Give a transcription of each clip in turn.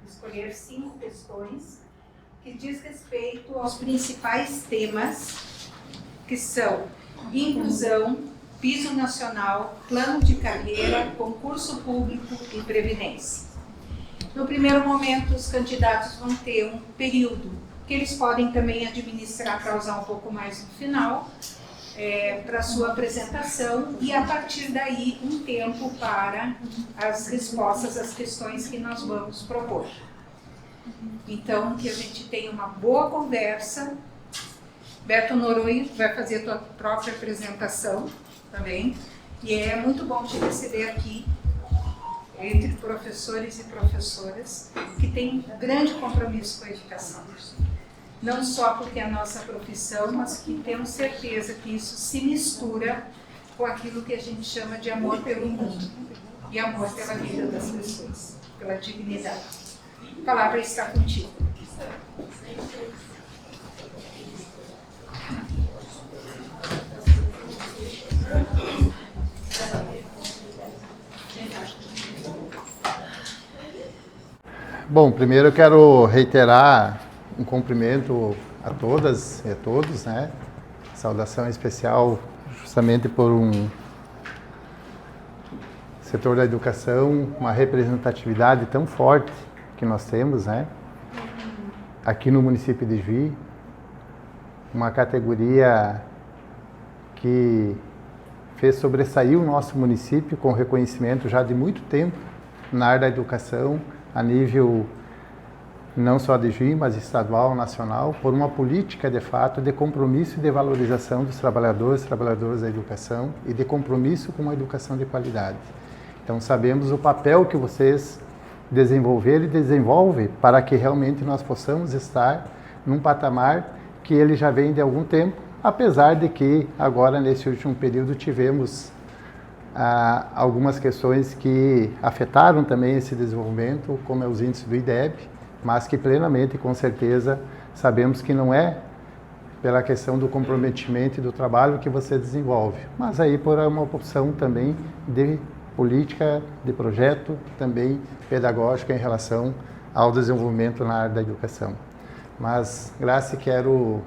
escolher 5 questões que diz respeito aos principais temas, que são inclusão, piso nacional, plano de carreira, concurso público e previdência. No primeiro momento, os candidatos vão ter um período que eles podem também administrar para usar um pouco mais no final, para a sua apresentação, e a partir daí um tempo para as respostas às questões que nós vamos propor. Então, que a gente tenha uma boa conversa. Beto Noronha vai fazer a tua própria apresentação também, e é muito bom te receber aqui, entre professores e professoras, que têm grande compromisso com a educação. Não só porque é a nossa profissão, mas que temos certeza que isso se mistura com aquilo que a gente chama de amor pelo mundo e amor pela vida das pessoas, pela dignidade. A palavra está contigo. Bom, primeiro eu quero reiterar um cumprimento a todas e a todos, né? Saudação especial justamente por um setor da educação, uma representatividade tão forte que nós temos, né? Aqui no município de Juí, uma categoria que fez sobressair o nosso município com reconhecimento já de muito tempo na área da educação, a nível não só de Juí, mas estadual, nacional, por uma política, de fato, de compromisso e de valorização dos trabalhadoras da educação e de compromisso com uma educação de qualidade. Então, sabemos o papel que vocês desenvolveram e desenvolvem para que realmente nós possamos estar num patamar que ele já vem de algum tempo, apesar de que agora, nesse último período, tivemos algumas questões que afetaram também esse desenvolvimento, como é os índices do IDEB, mas que plenamente, com certeza, sabemos que não é pela questão do comprometimento e do trabalho que você desenvolve, mas aí por uma opção também de política, de projeto, também pedagógica em relação ao desenvolvimento na área da educação. Mas, Graça, quero,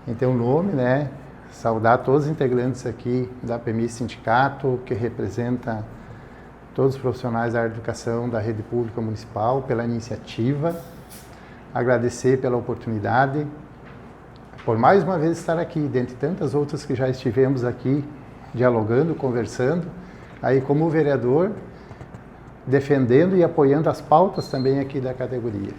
em teu nome, né, saudar todos os integrantes aqui da PMI Sindicato, que representa todos os profissionais da área de educação da rede pública municipal, pela iniciativa, agradecer pela oportunidade, por mais uma vez estar aqui, dentre tantas outras que já estivemos aqui dialogando, conversando, aí como vereador, defendendo e apoiando as pautas também aqui da categoria.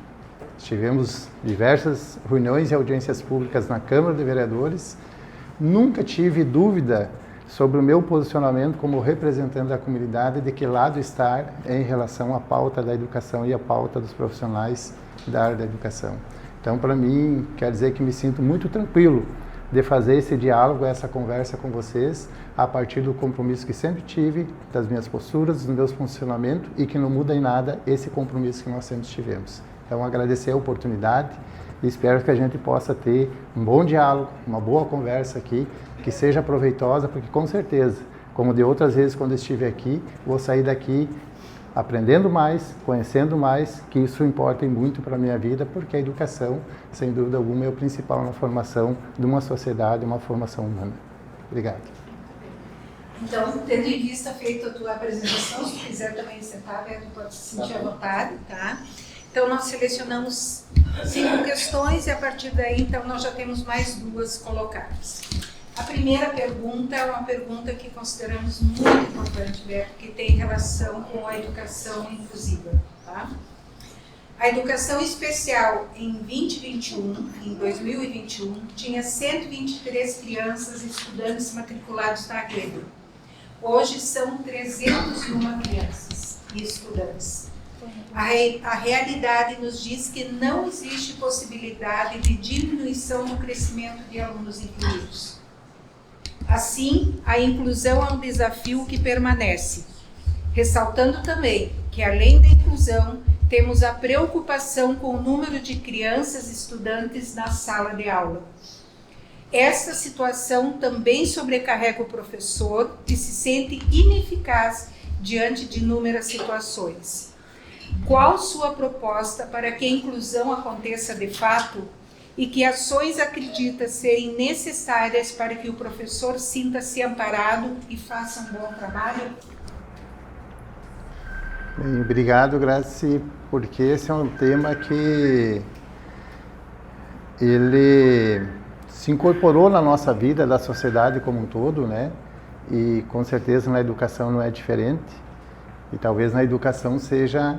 Tivemos diversas reuniões e audiências públicas na Câmara de Vereadores, nunca tive dúvida sobre o meu posicionamento como representante da comunidade, de que lado estar em relação à pauta da educação e à pauta dos profissionais da área da educação. Então, para mim, quer dizer que me sinto muito tranquilo de fazer esse diálogo, essa conversa com vocês, a partir do compromisso que sempre tive, das minhas posturas, dos meus funcionamentos, e que não muda em nada esse compromisso que nós sempre tivemos. Então, agradecer a oportunidade e espero que a gente possa ter um bom diálogo, uma boa conversa aqui, que seja proveitosa, porque com certeza, como de outras vezes quando estive aqui, vou sair daqui aprendendo mais, conhecendo mais, que isso importa muito para a minha vida, porque a educação, sem dúvida alguma, é o principal na formação de uma sociedade, uma formação humana. Obrigado. Então, tendo em vista feita a tua apresentação, se quiser também sentar, Beto, pode se sentir à vontade, tá? Então, nós selecionamos 5 questões e, a partir daí, então, nós já temos mais 2 colocadas. A primeira pergunta é uma pergunta que consideramos muito importante, Beto, que tem relação com a educação inclusiva, tá? A educação especial em 2021, tinha 123 crianças e estudantes matriculados na rede. Hoje são 301 crianças e estudantes. A realidade nos diz que não existe possibilidade de diminuição no crescimento de alunos incluídos. Assim, a inclusão é um desafio que permanece, ressaltando também que, além da inclusão, temos a preocupação com o número de crianças e estudantes na sala de aula. Esta situação também sobrecarrega o professor, que se sente ineficaz diante de inúmeras situações. Qual sua proposta para que a inclusão aconteça de fato e que ações acredita serem necessárias para que o professor sinta-se amparado e faça um bom trabalho? Bem, obrigado, Grazi, porque esse é um tema que ele se incorporou na nossa vida, da sociedade como um todo, né? E com certeza na educação não é diferente. E talvez na educação seja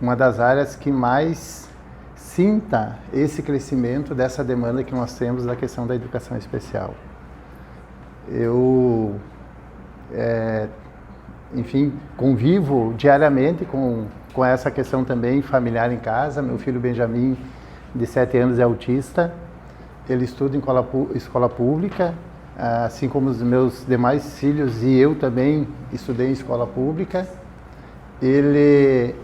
uma das áreas que mais sinta esse crescimento dessa demanda que nós temos da questão da educação especial. Eu, enfim, convivo diariamente com essa questão também familiar em casa. Meu filho Benjamin, de 7 anos, é autista. Ele estuda em escola pública, assim como os meus demais filhos, e eu também estudei em escola pública. Ele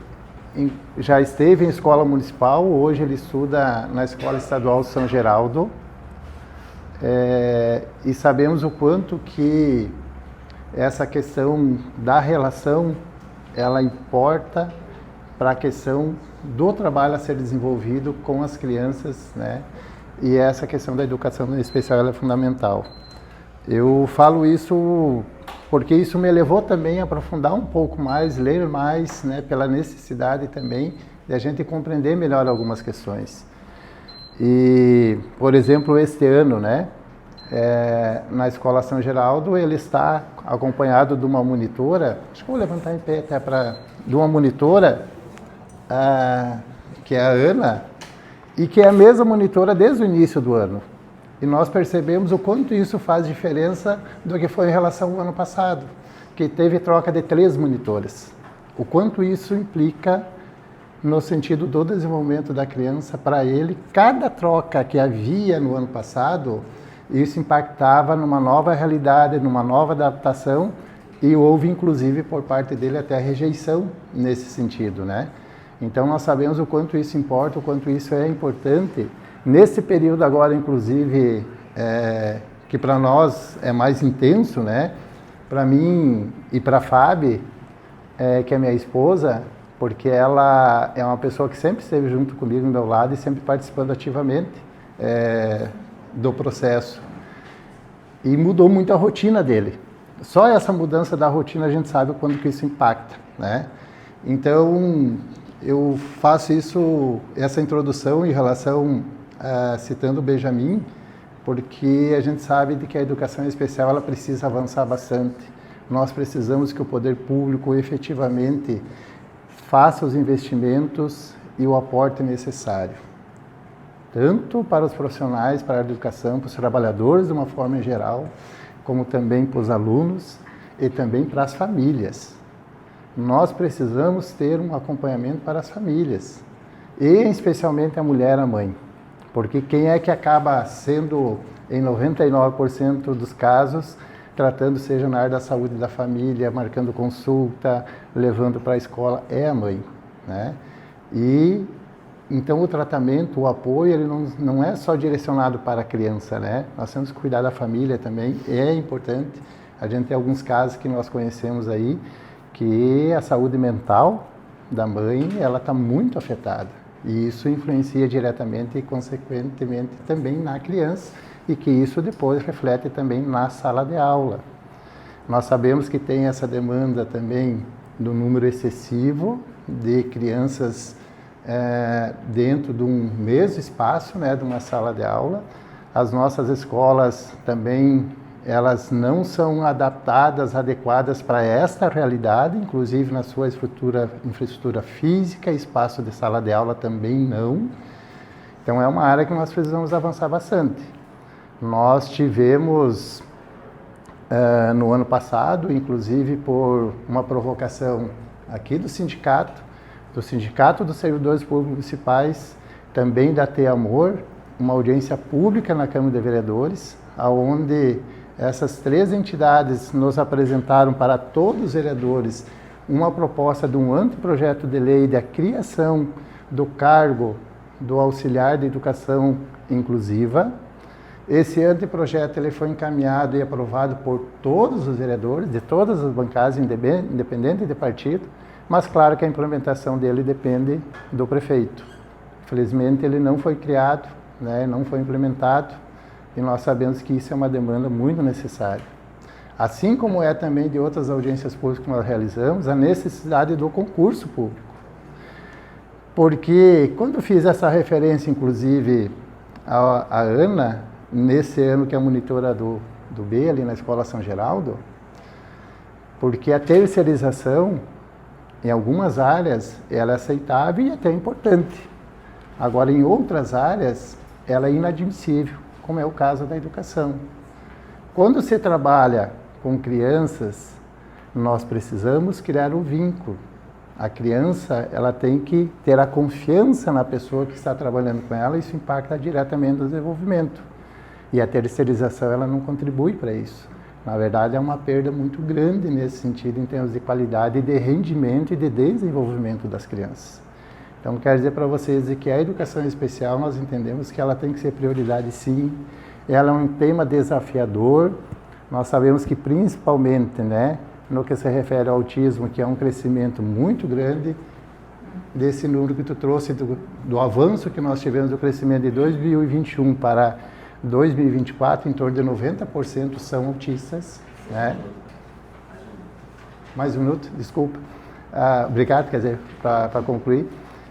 já esteve em escola municipal, hoje ele estuda na Escola Estadual São Geraldo. E sabemos o quanto que essa questão da relação, ela importa para a questão do trabalho a ser desenvolvido com as crianças, né? E essa questão da educação especial, ela é fundamental. Eu falo isso porque isso me levou também a aprofundar um pouco mais, ler mais, né, pela necessidade também de a gente compreender melhor algumas questões. E, por exemplo, este ano, né, na Escola São Geraldo, ele está acompanhado de uma monitora, acho que vou levantar em pé até de uma monitora, que é a Ana, e que é a mesma monitora desde o início do ano. E nós percebemos o quanto isso faz diferença do que foi em relação ao ano passado, que teve troca de 3 monitores. O quanto isso implica no sentido do desenvolvimento da criança para ele. Cada troca que havia no ano passado, isso impactava numa nova realidade, numa nova adaptação, e houve inclusive por parte dele até a rejeição nesse sentido, né? Então nós sabemos o quanto isso importa, o quanto isso é importante. Nesse período agora, inclusive, que para nós é mais intenso, né? Para mim e para a Fábio, que é minha esposa, porque ela é uma pessoa que sempre esteve junto comigo, do meu lado, e sempre participando ativamente do processo. E mudou muito a rotina dele. Só essa mudança da rotina a gente sabe o quanto que isso impacta, né? Então, eu faço essa introdução em relação, citando o Benjamin, porque a gente sabe de que a educação especial ela precisa avançar bastante. Nós precisamos que o poder público efetivamente faça os investimentos e o aporte necessário, tanto para os profissionais, para a educação, para os trabalhadores de uma forma geral, como também para os alunos e também para as famílias. Nós precisamos ter um acompanhamento para as famílias, e especialmente a mulher, a mãe, porque quem é que acaba sendo, em 99% dos casos, tratando, seja na área da saúde da família, marcando consulta, levando para a escola, é a mãe, né? E então o tratamento, o apoio, ele não é só direcionado para a criança, né? Nós temos que cuidar da família também, é importante. A gente tem alguns casos que nós conhecemos aí, que a saúde mental da mãe, ela está muito afetada. E isso influencia diretamente e consequentemente também na criança, e que isso depois reflete também na sala de aula. Nós sabemos que tem essa demanda também do número excessivo de crianças dentro de um mesmo espaço, né, de uma sala de aula. As nossas escolas também, elas não são adaptadas, adequadas para esta realidade, inclusive na sua infraestrutura física, espaço de sala de aula também não. Então é uma área que nós precisamos avançar bastante. Nós tivemos no ano passado, inclusive por uma provocação aqui do Sindicato dos Servidores Públicos Municipais, também da T-Amor, uma audiência pública na Câmara de Vereadores, onde essas 3 entidades nos apresentaram para todos os vereadores uma proposta de um anteprojeto de lei da criação do cargo do auxiliar de educação inclusiva. Esse anteprojeto ele foi encaminhado e aprovado por todos os vereadores, de todas as bancadas, independente de partido, mas claro que a implementação dele depende do prefeito. Infelizmente ele não foi criado, né, não foi implementado, e nós sabemos que isso é uma demanda muito necessária. Assim como é também de outras audiências públicas que nós realizamos, a necessidade do concurso público. Porque quando eu fiz essa referência, inclusive, a Ana, nesse ano que é monitora do B, ali na Escola São Geraldo, porque a terceirização, em algumas áreas, ela é aceitável e até importante. Agora, em outras áreas, ela é inadmissível, como é o caso da educação. Quando se trabalha com crianças, nós precisamos criar um vínculo. A criança, ela tem que ter a confiança na pessoa que está trabalhando com ela, isso impacta diretamente no desenvolvimento. E a terceirização, ela não contribui para isso. Na verdade, é uma perda muito grande nesse sentido, em termos de qualidade, de rendimento e de desenvolvimento das crianças. Então, quero dizer para vocês que a educação especial, nós entendemos que ela tem que ser prioridade, sim. Ela é um tema desafiador. Nós sabemos que, principalmente, né, no que se refere ao autismo, que é um crescimento muito grande, desse número que tu trouxe, do avanço que nós tivemos do crescimento de 2021 para 2024, em torno de 90% são autistas, né? Mais um minuto, desculpa. Obrigado, quer dizer, para concluir.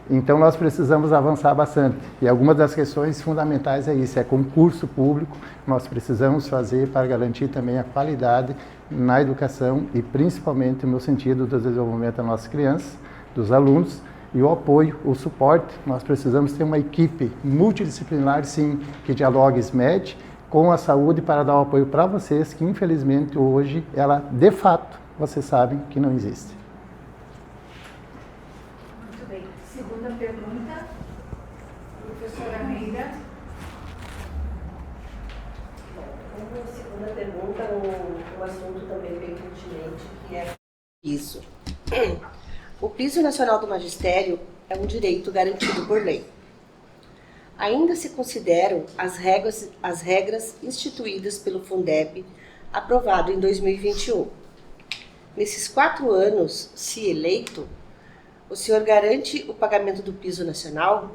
Então, nós precisamos avançar bastante. E algumas das questões fundamentais é isso, é concurso público. Nós precisamos fazer para garantir também a qualidade na educação e principalmente no sentido do desenvolvimento das nossas crianças, dos alunos, e o apoio, o suporte. Nós precisamos ter uma equipe multidisciplinar, sim, que dialogue SMED com a saúde para dar o apoio para vocês, que infelizmente hoje ela, de fato, vocês sabem que não existe. Muito bem. Segunda pergunta, professora Meira. Como segunda pergunta, um assunto também bem pertinente, que é isso. O Piso Nacional do Magistério é um direito garantido por lei. Ainda se consideram as regras instituídas pelo Fundeb, aprovado em 2021. Nesses 4 anos, se eleito, o senhor garante o pagamento do piso nacional?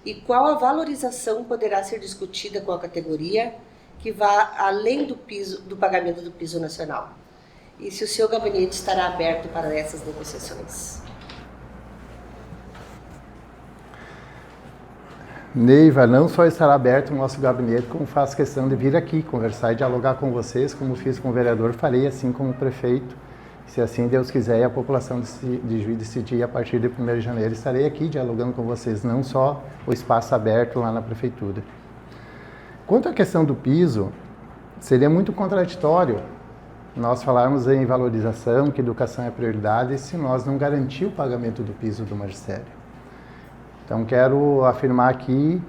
E qual a valorização poderá ser discutida com a categoria que vá além do pagamento do piso nacional? E se o seu gabinete estará aberto para essas negociações? Neiva, não só estará aberto o nosso gabinete, como faço questão de vir aqui conversar e dialogar com vocês, como fiz com o vereador, farei assim como o prefeito. Se assim Deus quiser e a população de Juí decidir, a partir de 1º de janeiro, estarei aqui dialogando com vocês, não só o espaço aberto lá na prefeitura. Quanto à questão do piso, seria muito contraditório nós falarmos em valorização, que educação é prioridade, se nós não garantir o pagamento do piso do magistério. Então, quero afirmar aqui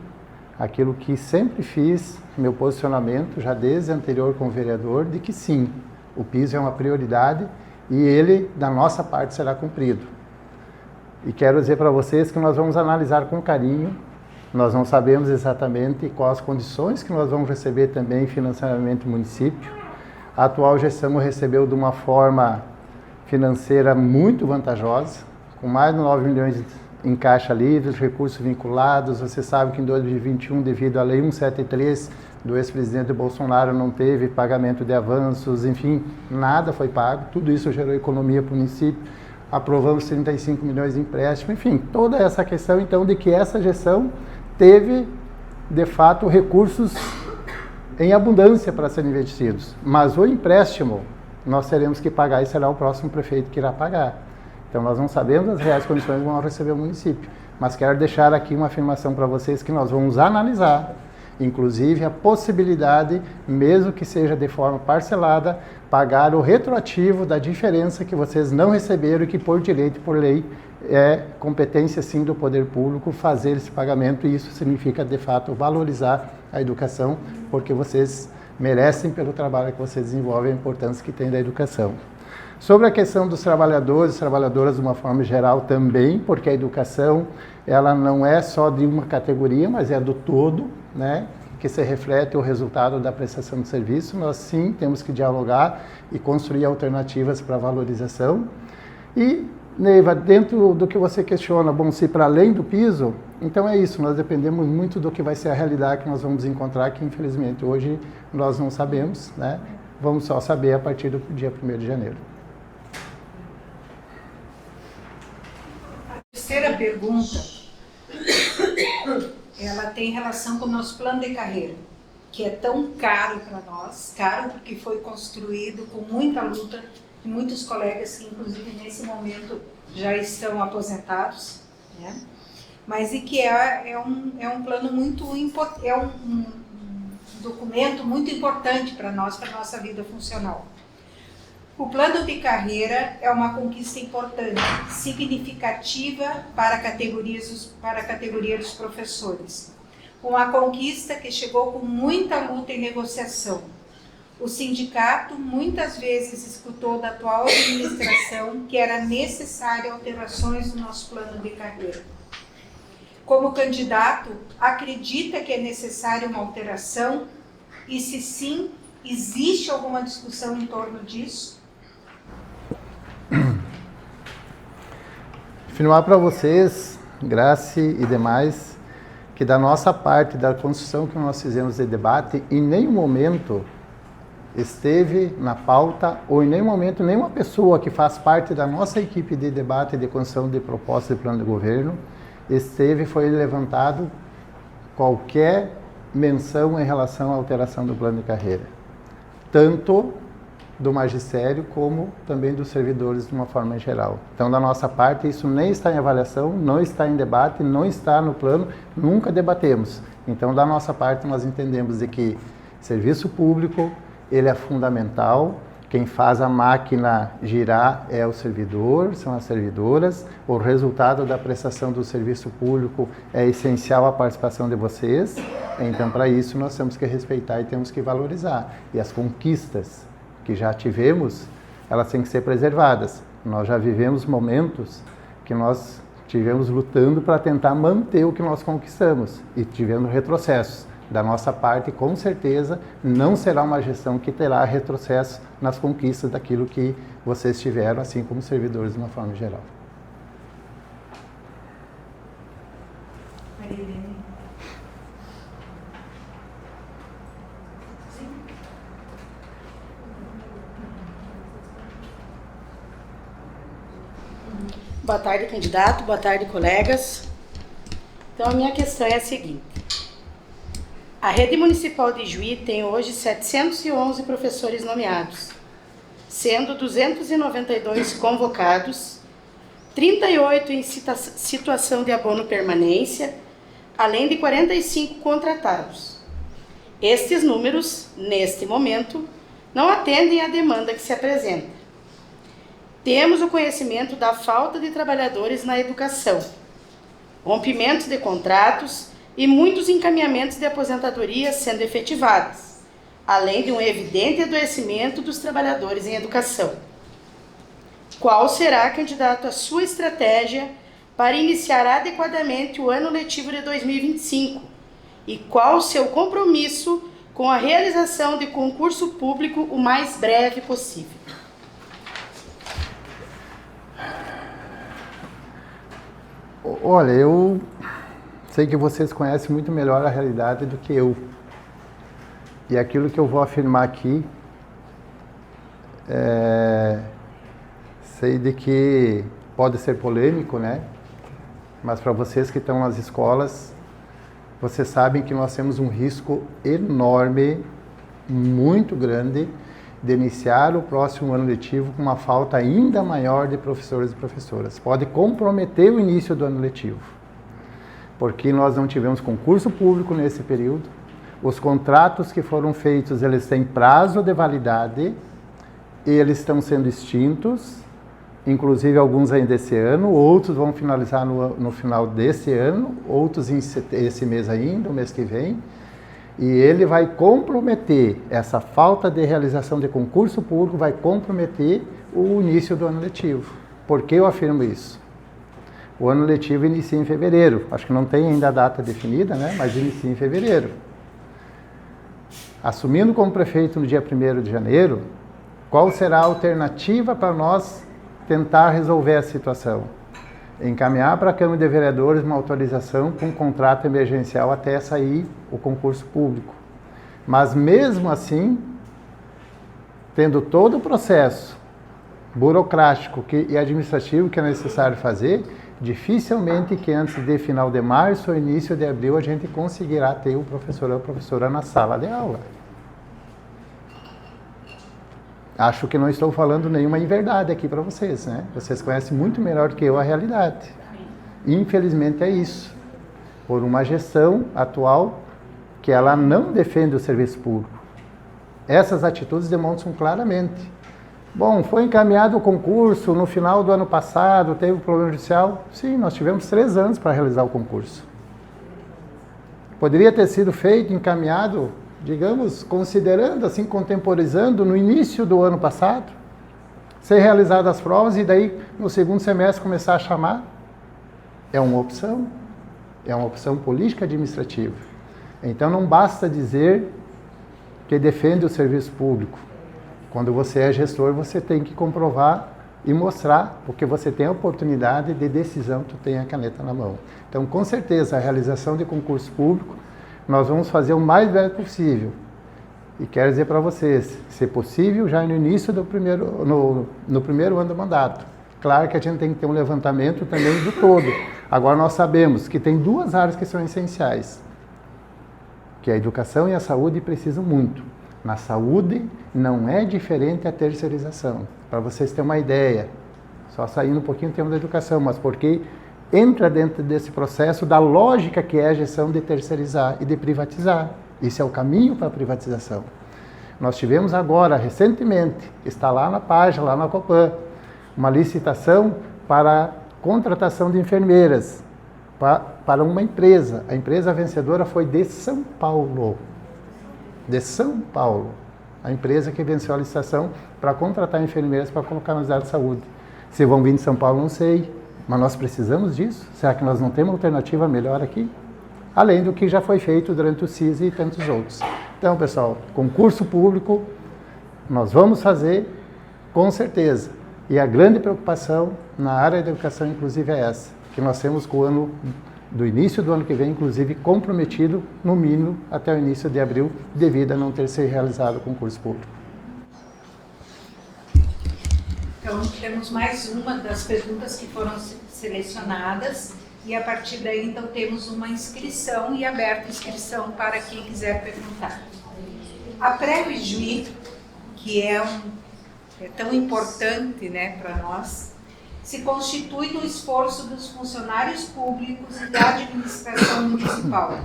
aquilo que sempre fiz, meu posicionamento, já desde anterior com o vereador, de que sim, o piso é uma prioridade e ele, da nossa parte, será cumprido. E quero dizer para vocês que nós vamos analisar com carinho, nós não sabemos exatamente quais as condições que nós vamos receber também financeiramente o município. A atual gestão recebeu de uma forma financeira muito vantajosa, com mais de 9 milhões em caixa livre, recursos vinculados. Você sabe que em 2021, devido à Lei 173 do ex-presidente Bolsonaro, não teve pagamento de avanços, enfim, nada foi pago. Tudo isso gerou economia para o município. Aprovamos 35 milhões de empréstimo, enfim, toda essa questão, então, de que essa gestão teve, de fato, recursos em abundância para serem investidos. Mas o empréstimo nós teremos que pagar e será o próximo prefeito que irá pagar. Então nós não sabemos as reais condições que vão receber o município. Mas quero deixar aqui uma afirmação para vocês que nós vamos analisar, inclusive a possibilidade, mesmo que seja de forma parcelada, pagar o retroativo da diferença que vocês não receberam e que por direito e por lei é competência sim do poder público fazer esse pagamento, e isso significa de fato valorizar a educação, porque vocês merecem pelo trabalho que vocês desenvolvem, a importância que tem da educação. Sobre a questão dos trabalhadores e trabalhadoras de uma forma geral também, porque a educação ela não é só de uma categoria, mas é do todo, né, que se reflete o resultado da prestação de serviço. Nós sim temos que dialogar e construir alternativas para valorização. E Neiva, dentro do que você questiona, bom, se para além do piso, então é isso, nós dependemos muito do que vai ser a realidade que nós vamos encontrar, que infelizmente hoje nós não sabemos, né? Vamos só saber a partir do dia 1º de janeiro. A terceira pergunta, ela tem relação com o nosso plano de carreira, que é tão caro para nós, caro porque foi construído com muita luta de muitos colegas que inclusive nesse momento já estão aposentados, né? Mas e que é um plano muito importante, é um documento muito importante para nós, para a nossa vida funcional. O plano de carreira é uma conquista importante, significativa para a categoria dos professores. Uma conquista que chegou com muita luta e negociação. O sindicato muitas vezes escutou da atual administração que era necessário alterações no nosso plano de carreira. Como candidato, acredita que é necessária uma alteração? E se sim, existe alguma discussão em torno disso? Afirmar para vocês, Grace e demais, que da nossa parte, da construção que nós fizemos de debate, em nenhum momento esteve na pauta, ou em nenhum momento nenhuma pessoa que faz parte da nossa equipe de debate de construção de proposta de plano de governo, foi levantado qualquer menção em relação à alteração do plano de carreira. Tanto do magistério como também dos servidores de uma forma geral. Então, da nossa parte, isso nem está em avaliação, não está em debate, não está no plano, nunca debatemos. Então, da nossa parte, nós entendemos de que serviço público, ele é fundamental, quem faz a máquina girar é o servidor, são as servidoras, o resultado da prestação do serviço público é essencial a participação de vocês, então, para isso, nós temos que respeitar e temos que valorizar. E as conquistas que já tivemos, elas têm que ser preservadas. Nós já vivemos momentos que nós tivemos lutando para tentar manter o que nós conquistamos e tivemos retrocessos. Da nossa parte, com certeza, não será uma gestão que terá retrocesso nas conquistas daquilo que vocês tiveram, assim como servidores de uma forma geral. Boa tarde, candidato. Boa tarde, colegas. Então, a minha questão é a seguinte. A rede municipal de Juí tem hoje 711 professores nomeados, sendo 292 convocados, 38 em situação de abono permanência, além de 45 contratados. Estes números, neste momento, não atendem à demanda que se apresenta. Temos o conhecimento da falta de trabalhadores na educação, rompimentos de contratos e muitos encaminhamentos de aposentadoria sendo efetivados, além de um evidente adoecimento dos trabalhadores em educação. Qual será, candidato, a sua estratégia para iniciar adequadamente o ano letivo de 2025? E qual o seu compromisso com a realização de concurso público o mais breve possível? Olha, eu sei que vocês conhecem muito melhor a realidade do que eu. E aquilo que eu vou afirmar aqui, sei de que pode ser polêmico, né? Mas para vocês que estão nas escolas, vocês sabem que nós temos um risco enorme, muito grande, de iniciar o próximo ano letivo com uma falta ainda maior de professores e professoras. Pode comprometer o início do ano letivo, porque nós não tivemos concurso público nesse período. Os contratos que foram feitos, eles têm prazo de validade, e eles estão sendo extintos, inclusive alguns ainda esse ano, outros vão finalizar no final desse ano, outros esse mês ainda, o mês que vem. E ele vai comprometer, essa falta de realização de concurso público vai comprometer o início do ano letivo. Por que eu afirmo isso? O ano letivo inicia em fevereiro, acho que não tem ainda a data definida, né? Mas inicia em fevereiro. Assumindo como prefeito no dia 1º de janeiro, qual será a alternativa para nós tentar resolver a situação. Encaminhar para a Câmara de Vereadores uma autorização com um contrato emergencial até sair o concurso público. Mas mesmo assim, tendo todo o processo burocrático e administrativo que é necessário fazer, dificilmente que antes de final de março ou início de abril a gente conseguirá ter o professor ou a professora na sala de aula. Acho que não estou falando nenhuma inverdade aqui para vocês, né? Vocês conhecem muito melhor do que eu a realidade. Infelizmente é isso. Por uma gestão atual que ela não defende o serviço público. Essas atitudes demonstram claramente. Bom, foi encaminhado o concurso no final do ano passado, teve um problema judicial? Sim, nós tivemos 3 anos para realizar o concurso. Poderia ter sido feito, encaminhado, digamos, considerando, assim, contemporizando no início do ano passado, ser realizadas as provas e daí no segundo semestre começar a chamar? É uma opção política administrativa. Então não basta dizer que defende o serviço público. Quando você é gestor, você tem que comprovar e mostrar, porque você tem a oportunidade de decisão, tu tem a caneta na mão. Então, com certeza, a realização de concurso público, nós vamos fazer o mais breve possível. E quero dizer para vocês, se possível, já no início do primeiro ano do mandato. Claro que a gente tem que ter um levantamento também do todo. Agora, nós sabemos que tem 2 áreas que são essenciais, que a educação e a saúde precisam muito. Na saúde, não é diferente a terceirização. Para vocês terem uma ideia, só saindo um pouquinho do tema da educação, mas porque entra dentro desse processo da lógica que é a gestão de terceirizar e de privatizar. Esse é o caminho para a privatização. Nós tivemos agora, recentemente, está lá na página, lá na Copan, uma licitação para contratação de enfermeiras para uma empresa. A empresa vencedora foi de São Paulo. De São Paulo. A empresa que venceu a licitação para contratar enfermeiras para colocar nas áreas de saúde. Se vão vir de São Paulo, não sei. Mas nós precisamos disso? Será que nós não temos alternativa melhor aqui? Além do que já foi feito durante o CIS e tantos outros. Então, pessoal, concurso público nós vamos fazer com certeza. E a grande preocupação na área da educação, inclusive, é essa. Que nós temos com o ano, do início do ano que vem, inclusive, comprometido, no mínimo, até o início de abril, devido a não ter sido realizado o concurso público. Então, temos mais uma das perguntas que foram selecionadas e a partir daí, então, temos uma inscrição e aberta inscrição para quem quiser perguntar. A pré-juí, que é tão importante, né, para nós, se constitui no esforço dos funcionários públicos e da administração municipal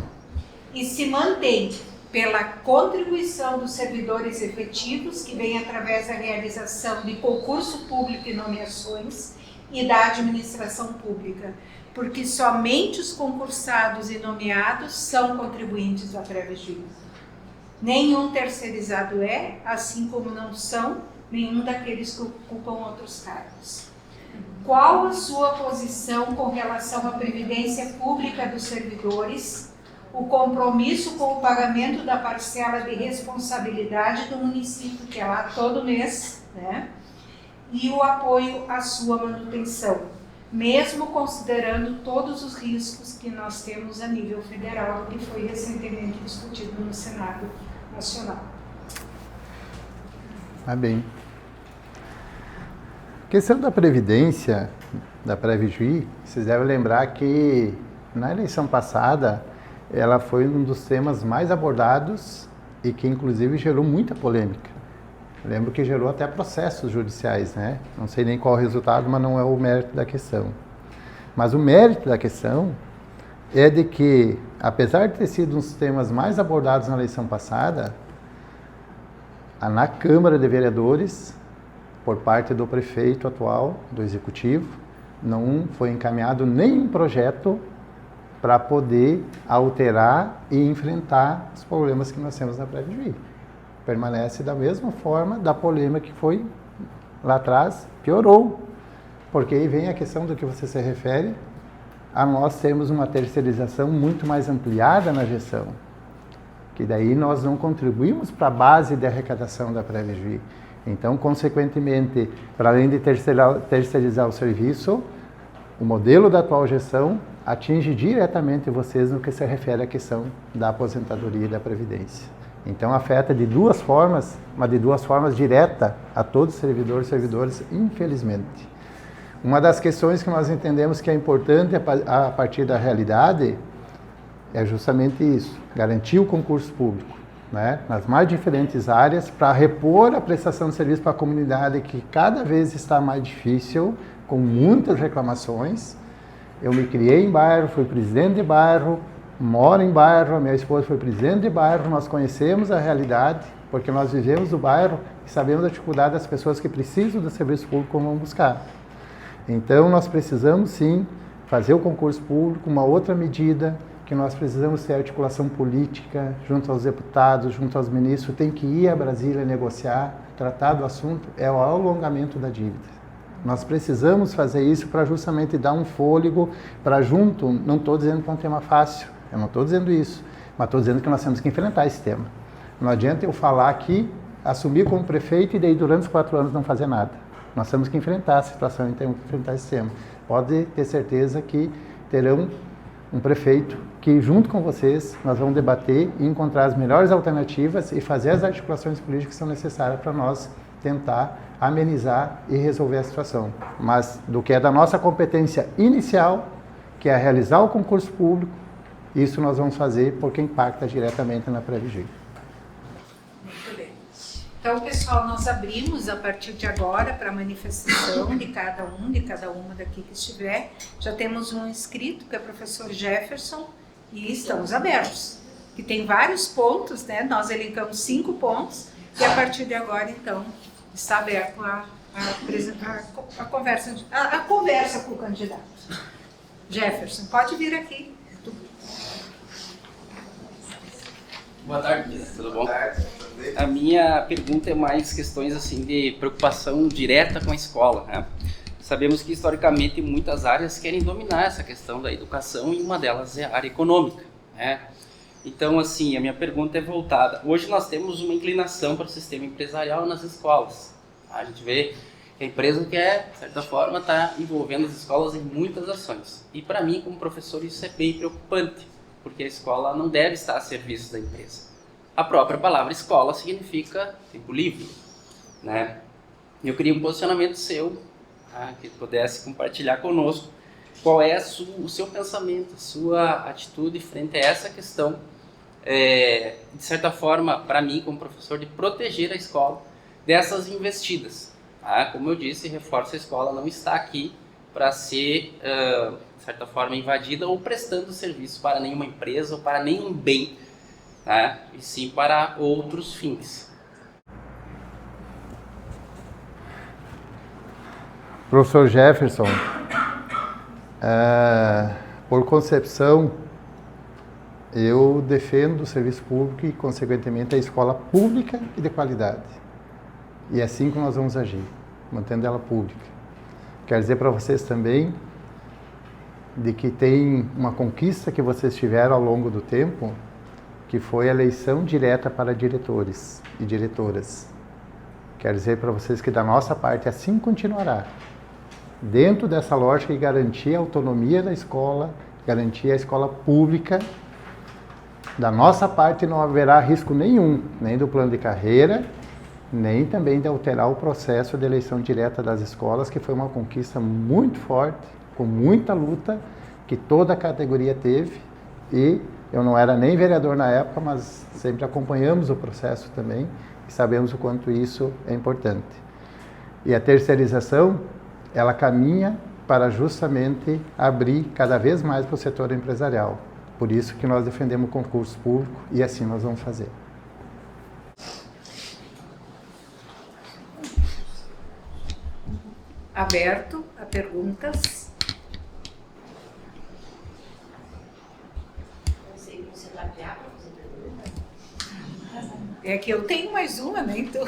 e se mantém pela contribuição dos servidores efetivos, que vem através da realização de concurso público e nomeações, e da administração pública, porque somente os concursados e nomeados são contribuintes da pré-juí. Nenhum terceirizado é, assim como não são nenhum daqueles que ocupam outros cargos. Qual a sua posição com relação à previdência pública dos servidores, o compromisso com o pagamento da parcela de responsabilidade do município, que é lá todo mês, né? E o apoio à sua manutenção, mesmo considerando todos os riscos que nós temos a nível federal, que foi recentemente discutido no Senado Nacional. Tá bem. A questão da Previdência, da pré-juí, vocês devem lembrar que na eleição passada ela foi um dos temas mais abordados e que inclusive gerou muita polêmica. Lembro que gerou até processos judiciais, né? Não sei nem qual o resultado, mas não é o mérito da questão. Mas o mérito da questão é de que, apesar de ter sido um dos temas mais abordados na eleição passada, na Câmara de Vereadores, por parte do prefeito atual, do Executivo, não foi encaminhado nenhum projeto para poder alterar e enfrentar os problemas que nós temos na pré-juí. Permanece da mesma forma da polêmica que foi lá atrás, piorou. Porque aí vem a questão do que você se refere, a nós termos uma terceirização muito mais ampliada na gestão. Que daí nós não contribuímos para a base de arrecadação da pré-juí. Então, consequentemente, para além de terceirizar o serviço, o modelo da atual gestão atinge diretamente vocês no que se refere à questão da aposentadoria e da previdência. Então, afeta de duas formas, mas de duas formas direta a todos os servidores e servidoras, infelizmente. Uma das questões que nós entendemos que é importante a partir da realidade é justamente isso, garantir o concurso público, né, nas mais diferentes áreas, para repor a prestação de serviço para a comunidade, que cada vez está mais difícil, com muitas reclamações. Eu me criei em bairro, fui presidente de bairro, moro em bairro, a minha esposa foi presidente de bairro, nós conhecemos a realidade, porque nós vivemos o bairro e sabemos da dificuldade das pessoas que precisam do serviço público como vão buscar. Então, nós precisamos sim fazer o concurso público, uma outra medida que nós precisamos ter articulação política junto aos deputados, junto aos ministros, tem que ir a Brasília negociar, tratar do assunto, é o alongamento da dívida. Nós precisamos fazer isso para justamente dar um fôlego para junto, não estou dizendo que é um tema fácil, eu não estou dizendo isso, mas estou dizendo que nós temos que enfrentar esse tema. Não adianta eu falar aqui, assumir como prefeito e daí durante os 4 anos não fazer nada. Nós temos que enfrentar a situação e temos que enfrentar esse tema. Pode ter certeza que terão um prefeito que, junto com vocês, nós vamos debater e encontrar as melhores alternativas e fazer as articulações políticas que são necessárias para nós tentar amenizar e resolver a situação. Mas do que é da nossa competência inicial, que é realizar o concurso público, isso nós vamos fazer porque impacta diretamente na Previgir. Muito bem. Então, pessoal, nós abrimos a partir de agora para a manifestação de cada uma daqui que estiver. Já temos um inscrito, que é o professor Jefferson, e estamos abertos. Que tem vários pontos, né? Nós elencamos 5 pontos, e a partir de agora, então, está aberto a conversa com o candidato. Jefferson, pode vir aqui. Boa tarde, tudo bom? A minha pergunta é mais questões assim de preocupação direta com a escola, né? Sabemos que historicamente muitas áreas querem dominar essa questão da educação e uma delas é a área econômica, né? Então, assim, a minha pergunta é voltada. Hoje nós temos uma inclinação para o sistema empresarial nas escolas. A gente vê que a empresa quer, de certa forma, está envolvendo as escolas em muitas ações. E para mim, como professor, isso é bem preocupante, porque a escola não deve estar a serviço da empresa. A própria palavra escola significa tempo livre, né? Eu queria um posicionamento seu, tá, que pudesse compartilhar conosco qual é o seu pensamento, a sua atitude frente a essa questão, de certa forma, para mim, como professor, de proteger a escola dessas investidas. Tá? Como eu disse, reforço, a escola não está aqui para ser, de certa forma, invadida ou prestando serviço para nenhuma empresa ou para nenhum bem, tá? E sim para outros fins. Professor Jefferson, por concepção, eu defendo o serviço público e, consequentemente, a escola pública e de qualidade. E é assim que nós vamos agir, mantendo ela pública. Quero dizer para vocês também de que tem uma conquista que vocês tiveram ao longo do tempo, que foi a eleição direta para diretores e diretoras. Quero dizer para vocês que da nossa parte assim continuará. Dentro dessa lógica de garantir a autonomia da escola, garantir a escola pública, da nossa parte não haverá risco nenhum, nem do plano de carreira, nem também de alterar o processo de eleição direta das escolas, que foi uma conquista muito forte, com muita luta, que toda a categoria teve, e eu não era nem vereador na época, mas sempre acompanhamos o processo também, e sabemos o quanto isso é importante. E a terceirização, ela caminha para justamente abrir cada vez mais para o setor empresarial. Por isso que nós defendemos o concurso público e assim nós vamos fazer. Aberto a perguntas. É que eu tenho mais uma, né? Então...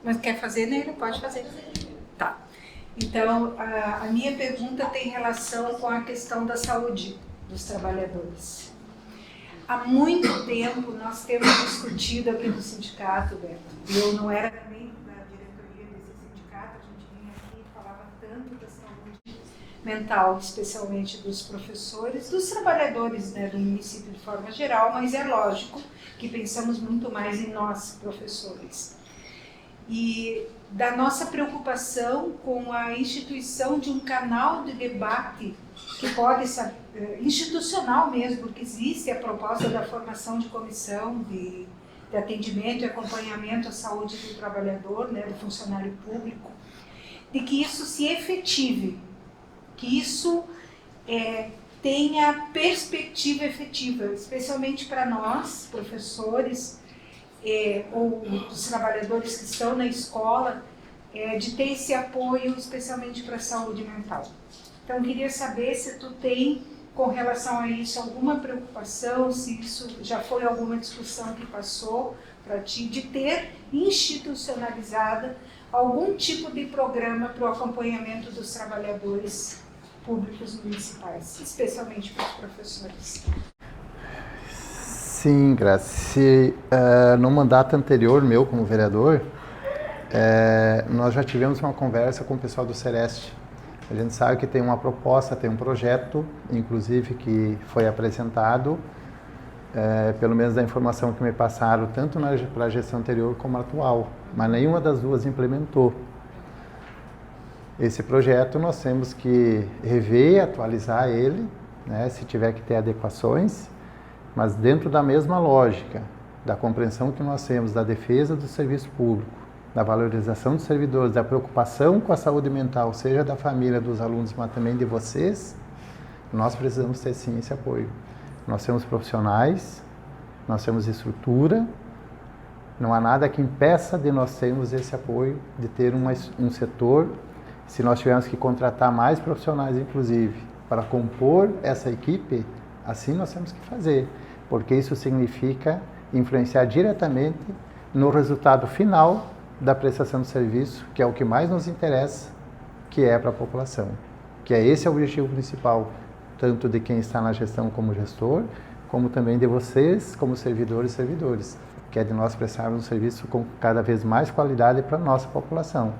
Mas quer fazer, né? Ele pode fazer. Tá. Então, a minha pergunta tem relação com a questão da saúde dos trabalhadores. há muito tempo nós temos discutido aqui no sindicato, Beto, eu não era nem da diretoria desse sindicato, a gente vinha aqui e falava tanto da saúde mental, especialmente dos professores, dos trabalhadores, né, do município de forma geral, mas é lógico que pensamos muito mais em nós, professores. E da nossa preocupação com a instituição de um canal de debate que pode ser institucional mesmo, porque existe a proposta da formação de comissão de atendimento e acompanhamento à saúde do trabalhador, né, do funcionário público, de que isso se efetive, que isso tenha perspectiva efetiva, especialmente para nós, professores, ou os trabalhadores que estão na escola, de ter esse apoio especialmente para a saúde mental. Então, eu queria saber se tu tem, com relação a isso, alguma preocupação, se isso já foi alguma discussão que passou para ti, de ter institucionalizada algum tipo de programa para o acompanhamento dos trabalhadores públicos municipais, especialmente para os professores. Sim, Graça. No mandato anterior meu como vereador, nós já tivemos uma conversa com o pessoal do Sereste. A gente sabe que tem uma proposta, tem um projeto, inclusive, que foi apresentado, pelo menos da informação que me passaram, tanto para a gestão anterior como a atual, mas nenhuma das duas implementou. Esse projeto nós temos que rever e atualizar ele, né, se tiver que ter adequações, mas dentro da mesma lógica, da compreensão que nós temos da defesa do serviço público, da valorização dos servidores, da preocupação com a saúde mental, seja da família, dos alunos, mas também de vocês, nós precisamos ter sim esse apoio. Nós temos profissionais, nós temos estrutura, não há nada que impeça de nós termos esse apoio, de ter um setor, se nós tivermos que contratar mais profissionais, inclusive, para compor essa equipe, assim nós temos que fazer, porque isso significa influenciar diretamente no resultado final da prestação de serviço, que é o que mais nos interessa, que é para a população. Que é esse o objetivo principal, tanto de quem está na gestão como gestor, como também de vocês como servidores e servidores, que é de nós prestarmos um serviço com cada vez mais qualidade para a nossa população.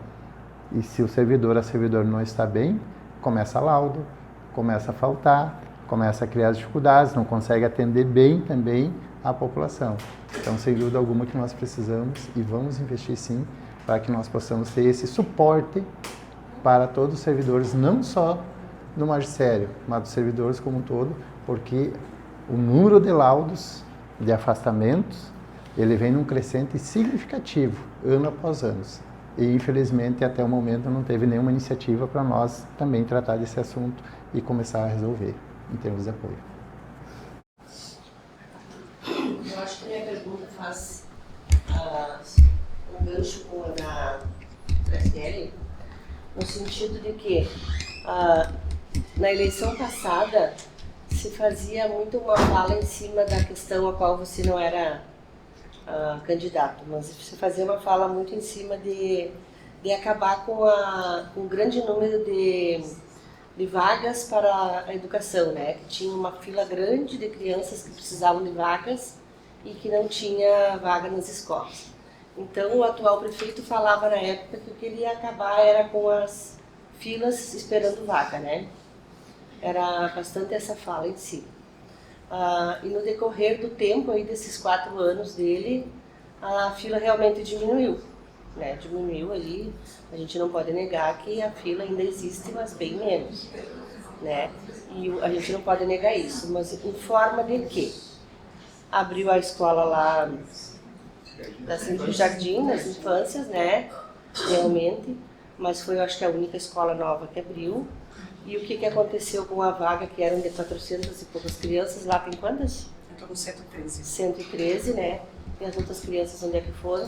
E se o servidor, a servidora não está bem, começa a laudo, começa a faltar, começa a criar dificuldades, não consegue atender bem também a população. Então, sem dúvida alguma que nós precisamos e vamos investir sim para que nós possamos ter esse suporte para todos os servidores, não só do magistério, mas dos servidores como um todo, porque o número de laudos, de afastamentos, ele vem num crescente significativo, ano após ano. E, infelizmente, até o momento não teve nenhuma iniciativa para nós também tratar desse assunto e começar a resolver em termos de apoio. Eu acho que a minha pergunta faz um gancho com a da Graciele, no sentido de que na eleição passada se fazia muito uma fala em cima da questão a qual você não era candidato, mas você fazia uma fala muito em cima de acabar com o grande número de vagas para a educação, né? Que tinha uma fila grande de crianças que precisavam de vagas e que não tinha vaga nas escolas. Então, o atual prefeito falava na época que o que ele ia acabar era com as filas esperando vaga, né? Era bastante essa fala em si. E no decorrer do tempo, aí, desses 4 anos dele, a fila realmente diminuiu, né? Diminuiu ali, a gente não pode negar que a fila ainda existe, mas bem menos, né? E a gente não pode negar isso, mas em forma de quê? Abriu a escola lá do Jardim, nas infâncias, né? Realmente, mas foi, eu acho que a única escola nova que abriu. E o que aconteceu com a vaga, que eram de 400 e poucas crianças, lá tem quantas? Então, com 113. 113, né? E as outras crianças, onde é que foram?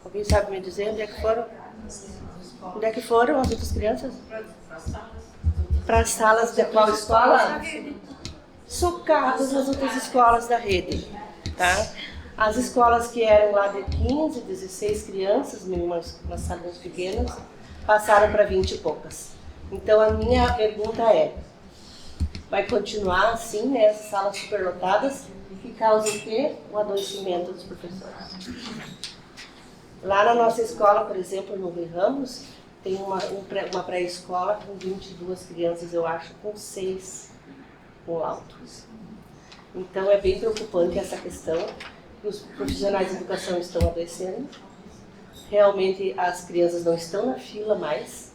Alguém sabe me dizer onde é que foram? Onde é que foram as outras crianças? Para as salas de qual escola? Socadas nas outras escolas da rede, tá? As escolas que eram lá de 15, 16 crianças, umas salas pequenas, passaram para 20 e poucas. Então, a minha pergunta é, vai continuar assim, né, essas salas superlotadas, que causa o quê? O adoecimento dos professores. Lá na nossa escola, por exemplo, no Rui Ramos, tem uma pré-escola com 22 crianças, eu acho, com 6 com laudo. Então é bem preocupante essa questão, que os profissionais de educação estão adoecendo. Realmente as crianças não estão na fila mais,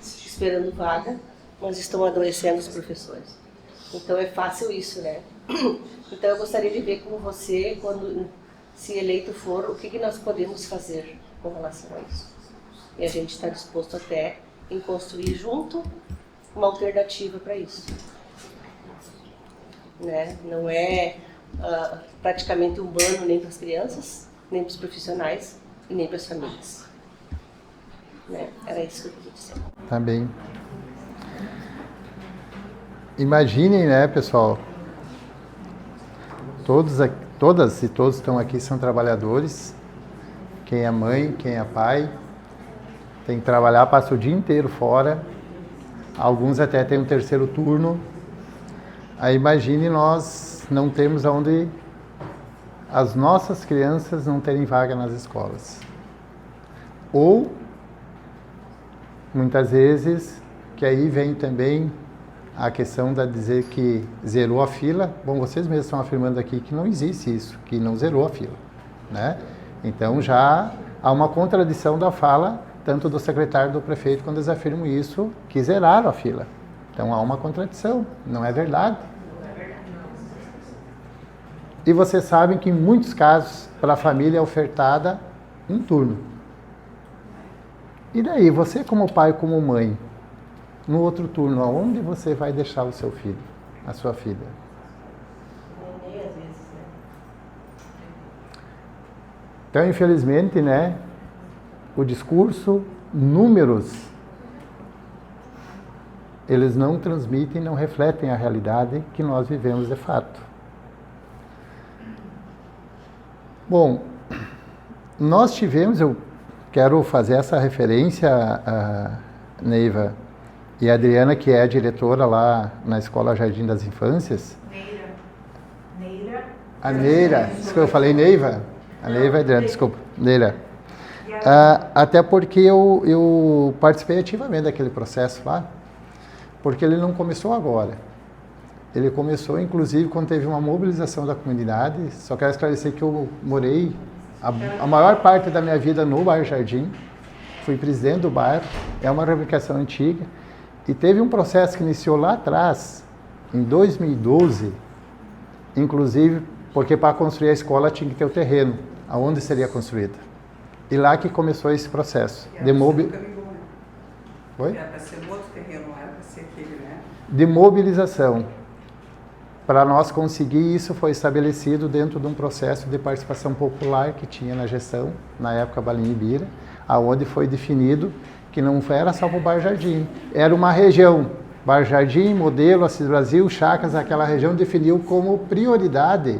esperando vaga, mas estão adoecendo os professores. Então é fácil isso, né? Então eu gostaria de ver com você, quando se eleito for, o que nós podemos fazer com relação a isso. E a gente está disposto até em construir junto uma alternativa para isso. Né? Não é praticamente humano nem para as crianças, nem para os profissionais e nem para as famílias. Né? Era isso que eu queria dizer. Tá bem. Imaginem, né, pessoal? Todas e todos estão aqui são trabalhadores. Quem é mãe, quem é pai, tem que trabalhar, passa o dia inteiro fora. Alguns até têm um terceiro turno. Aí imagine nós não temos aonde as nossas crianças não terem vaga nas escolas. Ou, muitas vezes, que aí vem também a questão de dizer que zerou a fila. Bom, vocês mesmos estão afirmando aqui que não existe isso, que não zerou a fila, né? Então já há uma contradição da fala, tanto do secretário e do prefeito, quando eles afirmam isso, que zeraram a fila. Então há uma contradição, não é verdade. E vocês sabem que em muitos casos, para a família é ofertada um turno. E daí, você como pai, como mãe, no outro turno, aonde você vai deixar o seu filho, a sua filha? Nem às vezes, né? Então, infelizmente, né, o discurso, números, eles não transmitem, não refletem a realidade que nós vivemos de fato. Bom, nós tivemos, eu quero fazer essa referência a Neiva e a Adriana, que é a diretora lá na Escola Jardim das Infâncias. Neira. A Neira, desculpa, eu falei Neiva? A Neiva e a Adriana, desculpa, Neira. Até porque eu participei ativamente daquele processo lá, porque ele não começou agora. Ele começou, inclusive, quando teve uma mobilização da comunidade. Só quero esclarecer que eu morei a maior parte da minha vida no bairro Jardim. Fui presidente do bairro, é uma reivindicação antiga. E teve um processo que iniciou lá atrás, em 2012, inclusive, porque para construir a escola tinha que ter o terreno, aonde seria construída. E lá que começou esse processo. Oi? Era para ser outro terreno, não era para ser aquele, né? De mobilização. Para nós conseguir isso, foi estabelecido dentro de um processo de participação popular que tinha na gestão, na época Balinha Ibira, aonde foi definido que não era só para o Bairro Jardim, era uma região, Bairro Jardim, Modelo, Assis Brasil, Chacras, aquela região definiu como prioridade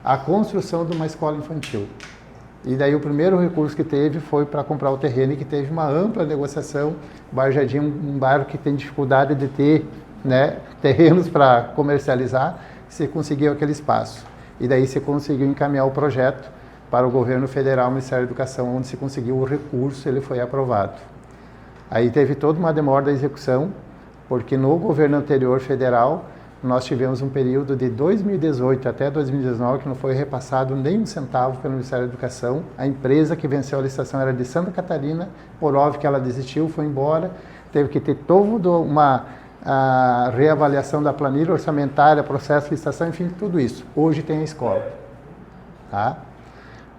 a construção de uma escola infantil. E daí o primeiro recurso que teve foi para comprar o terreno, e que teve uma ampla negociação. O Bairro Jardim é um bairro que tem dificuldade de ter, né, terrenos para comercializar, se conseguiu aquele espaço. E daí se conseguiu encaminhar o projeto para o governo federal, o Ministério da Educação, onde se conseguiu o recurso, ele foi aprovado. Aí teve toda uma demora da execução, porque no governo anterior federal, nós tivemos um período de 2018 até 2019 que não foi repassado nem um centavo pelo Ministério da Educação. A empresa que venceu a licitação era de Santa Catarina, por óbvio que ela desistiu, foi embora, teve que ter toda uma reavaliação da planilha orçamentária, processo de licitação, enfim, tudo isso. Hoje tem a escola. Tá?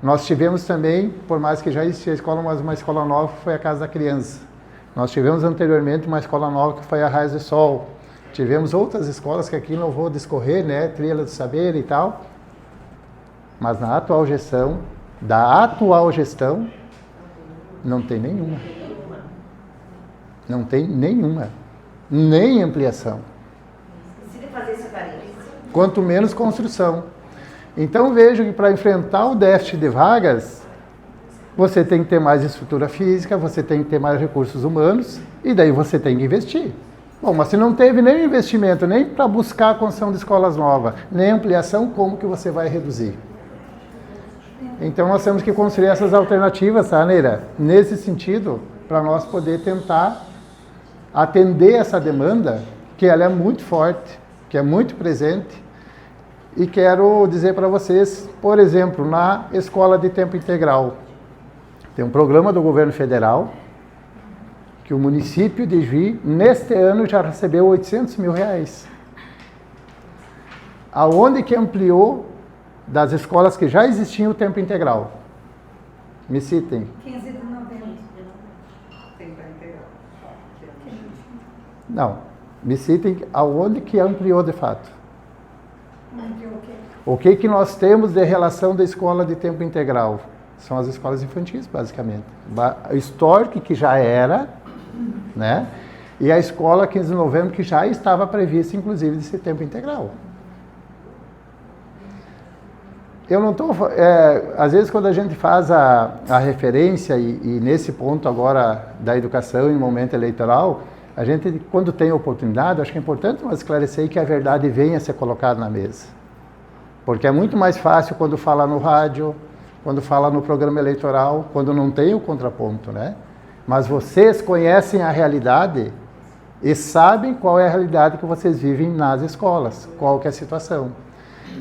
Nós tivemos também, por mais que já existia a escola, mas uma escola nova que foi a Casa da Criança. Nós tivemos anteriormente uma escola nova que foi a Raios do Sol. Tivemos outras escolas que aqui não vou discorrer, né? Trilha do Saber e tal. Mas na atual gestão, não tem nenhuma. Não tem nenhuma. Nem ampliação. Precisa fazer essa carência. Quanto menos construção. Então vejo que para enfrentar o déficit de vagas, você tem que ter mais estrutura física, você tem que ter mais recursos humanos, e daí você tem que investir. Bom, mas se não teve nem investimento, nem para buscar a construção de escolas novas, nem ampliação, como que você vai reduzir? Então nós temos que construir essas alternativas, tá, Neira? Nesse sentido, para nós poder tentar atender essa demanda, que ela é muito forte, que é muito presente. E quero dizer para vocês, por exemplo, na escola de tempo integral, tem um programa do governo federal, que o município de Juí, neste ano, já recebeu 800 mil reais. Aonde que ampliou das escolas que já existiam o tempo integral? Me citem. 15 de novembro. Tempo integral. Não, me citem aonde que ampliou de fato. O que nós temos de relação da escola de tempo integral? São as escolas infantis, basicamente. O Stork, que já era, né? E a escola 15 de novembro, que já estava prevista, inclusive, desse tempo integral. Eu não estou... às vezes, quando a gente faz a referência, e nesse ponto agora da educação em momento eleitoral, a gente, quando tem oportunidade, acho que é importante nós esclarecer que a verdade venha a ser colocada na mesa. Porque é muito mais fácil quando fala no rádio, quando fala no programa eleitoral, quando não tem o contraponto, né? Mas vocês conhecem a realidade e sabem qual é a realidade que vocês vivem nas escolas, qual que é a situação.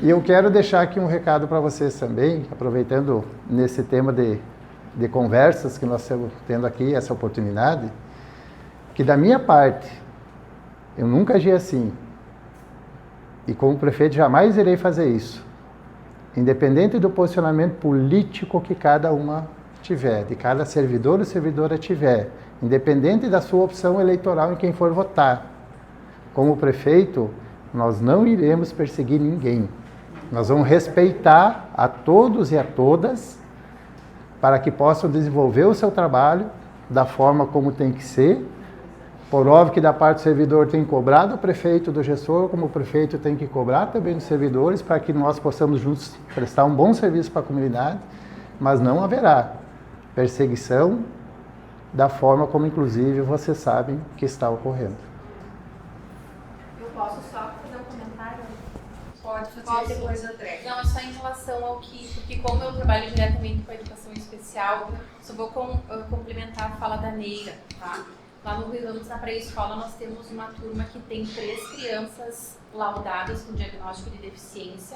E eu quero deixar aqui um recado para vocês também, aproveitando nesse tema de conversas que nós estamos tendo aqui, essa oportunidade, que da minha parte, eu nunca agi assim, e como prefeito jamais irei fazer isso, independente do posicionamento político que cada uma tiver, de cada servidor ou servidora tiver, independente da sua opção eleitoral em quem for votar. Como prefeito, nós não iremos perseguir ninguém. Nós vamos respeitar a todos e a todas para que possam desenvolver o seu trabalho da forma como tem que ser. Por óbvio que da parte do servidor tem que cobrar do prefeito, do gestor, como o prefeito tem que cobrar também dos servidores, para que nós possamos juntos prestar um bom serviço para a comunidade, mas não haverá perseguição da forma como, inclusive, vocês sabem que está ocorrendo. Eu posso só fazer um comentário? Pode fazer Posso? depois, André. Não, é só em relação ao que... Porque como eu trabalho diretamente com a educação especial, só vou complementar a fala da Neira, tá? Lá no Rio Ramos, na pré-escola, nós temos uma turma que tem 3 crianças laudadas com diagnóstico de deficiência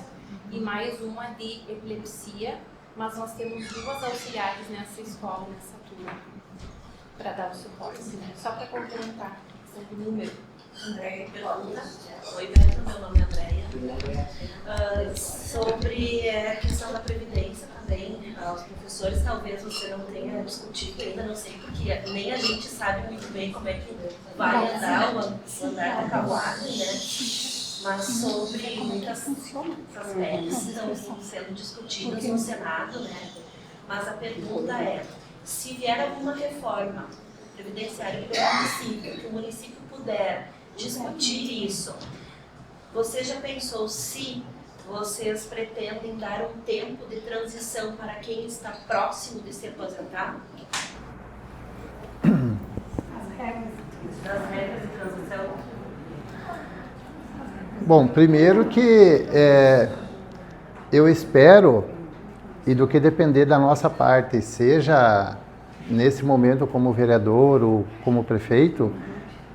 e mais uma de epilepsia, mas nós temos 2 auxiliares nessa escola, nessa turma, para dar o suporte, né? Só para complementar a questão do número. André, Pergunta. Oi, Beto, meu nome é Andréia. Sobre a questão da previdência também, os professores talvez você não tenha discutido ainda, não sei porque nem a gente sabe muito bem como é que vai andar o andar da carruagem, né? Mas sobre muitas aspectos estão sendo discutidos no Senado, né? Mas a pergunta é, se vier alguma reforma previdenciária que o município puder discutir isso, você já pensou se vocês pretendem dar um tempo de transição para quem está próximo de se aposentar? Das regras de transição? Bom, primeiro que eu espero, e do que depender da nossa parte, seja nesse momento como vereador ou como prefeito,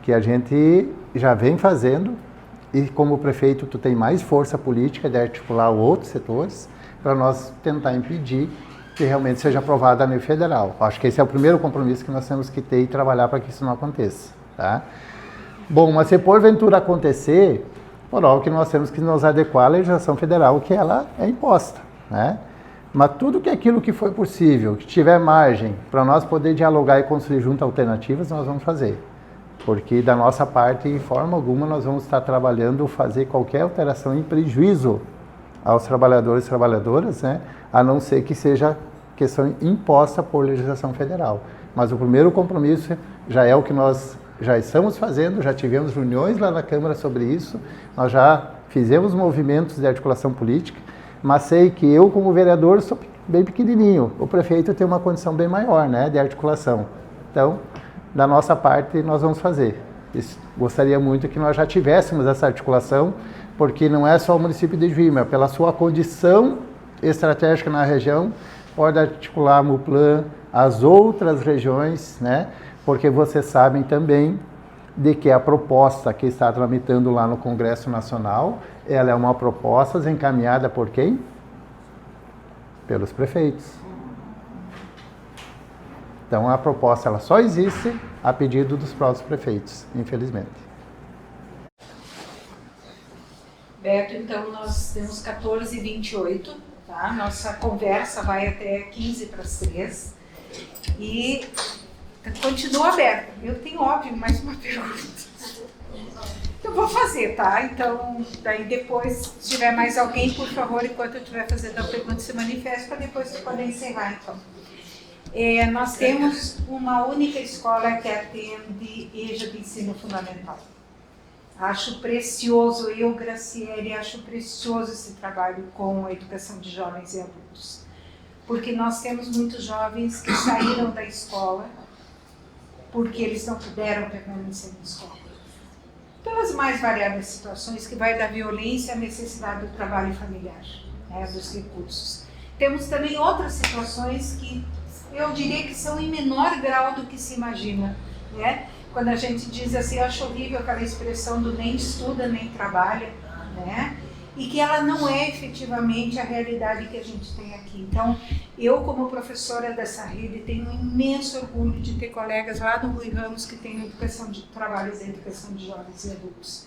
que a gente já vem fazendo, e como prefeito tu tem mais força política de articular outros setores, para nós tentar impedir que realmente seja aprovado a nível federal. Acho que esse é o primeiro compromisso que nós temos que ter e trabalhar para que isso não aconteça. Tá? Bom, mas se porventura acontecer, por óbvio que nós temos que nos adequar à legislação federal, que ela é imposta, né? Mas tudo que aquilo que foi possível, que tiver margem para nós poder dialogar e construir junto alternativas, nós vamos fazer. Porque da nossa parte, em forma alguma, nós vamos estar trabalhando, fazer qualquer alteração em prejuízo aos trabalhadores e trabalhadoras, né? A não ser que seja questão imposta por legislação federal. Mas o primeiro compromisso já é o que nós já estamos fazendo, já tivemos reuniões lá na Câmara sobre isso, nós já fizemos movimentos de articulação política, mas sei que eu, como vereador, sou bem pequenininho. O prefeito tem uma condição bem maior, né, de articulação. Então, da nossa parte, nós vamos fazer. Gostaria muito que nós já tivéssemos essa articulação, porque não é só o município de Juí, mas pela sua condição estratégica na região, pode articular a MUPLAN, as outras regiões, né? Porque vocês sabem também de que a proposta que está tramitando lá no Congresso Nacional, ela é uma proposta encaminhada por quem? Pelos prefeitos. Então a proposta ela só existe a pedido dos próprios prefeitos, infelizmente. Beto, então nós temos 14h28, tá? Nossa conversa vai até 2:45 e continua aberta. Eu tenho, óbvio, mais uma pergunta. Eu vou fazer, tá? Então, daí depois, se tiver mais alguém, por favor, enquanto eu estiver fazendo a pergunta, se manifesta, para depois poder encerrar, então. Nós temos uma única escola que atende EJA de ensino fundamental. Acho precioso, eu, Graciele, acho precioso esse trabalho com a educação de jovens e adultos. Porque nós temos muitos jovens que saíram da escola porque eles não puderam permanecer na escola. Pelas mais variadas situações, que vai da violência à necessidade do trabalho familiar, né, dos recursos. Temos também outras situações que eu diria que são em menor grau do que se imagina, né? Quando a gente diz assim, eu acho horrível aquela expressão do nem estuda, nem trabalha, né? E que ela não é efetivamente a realidade que a gente tem aqui. Então, eu como professora dessa rede tenho um imenso orgulho de ter colegas lá do Rui Ramos que têm educação de trabalho da educação de jovens e adultos.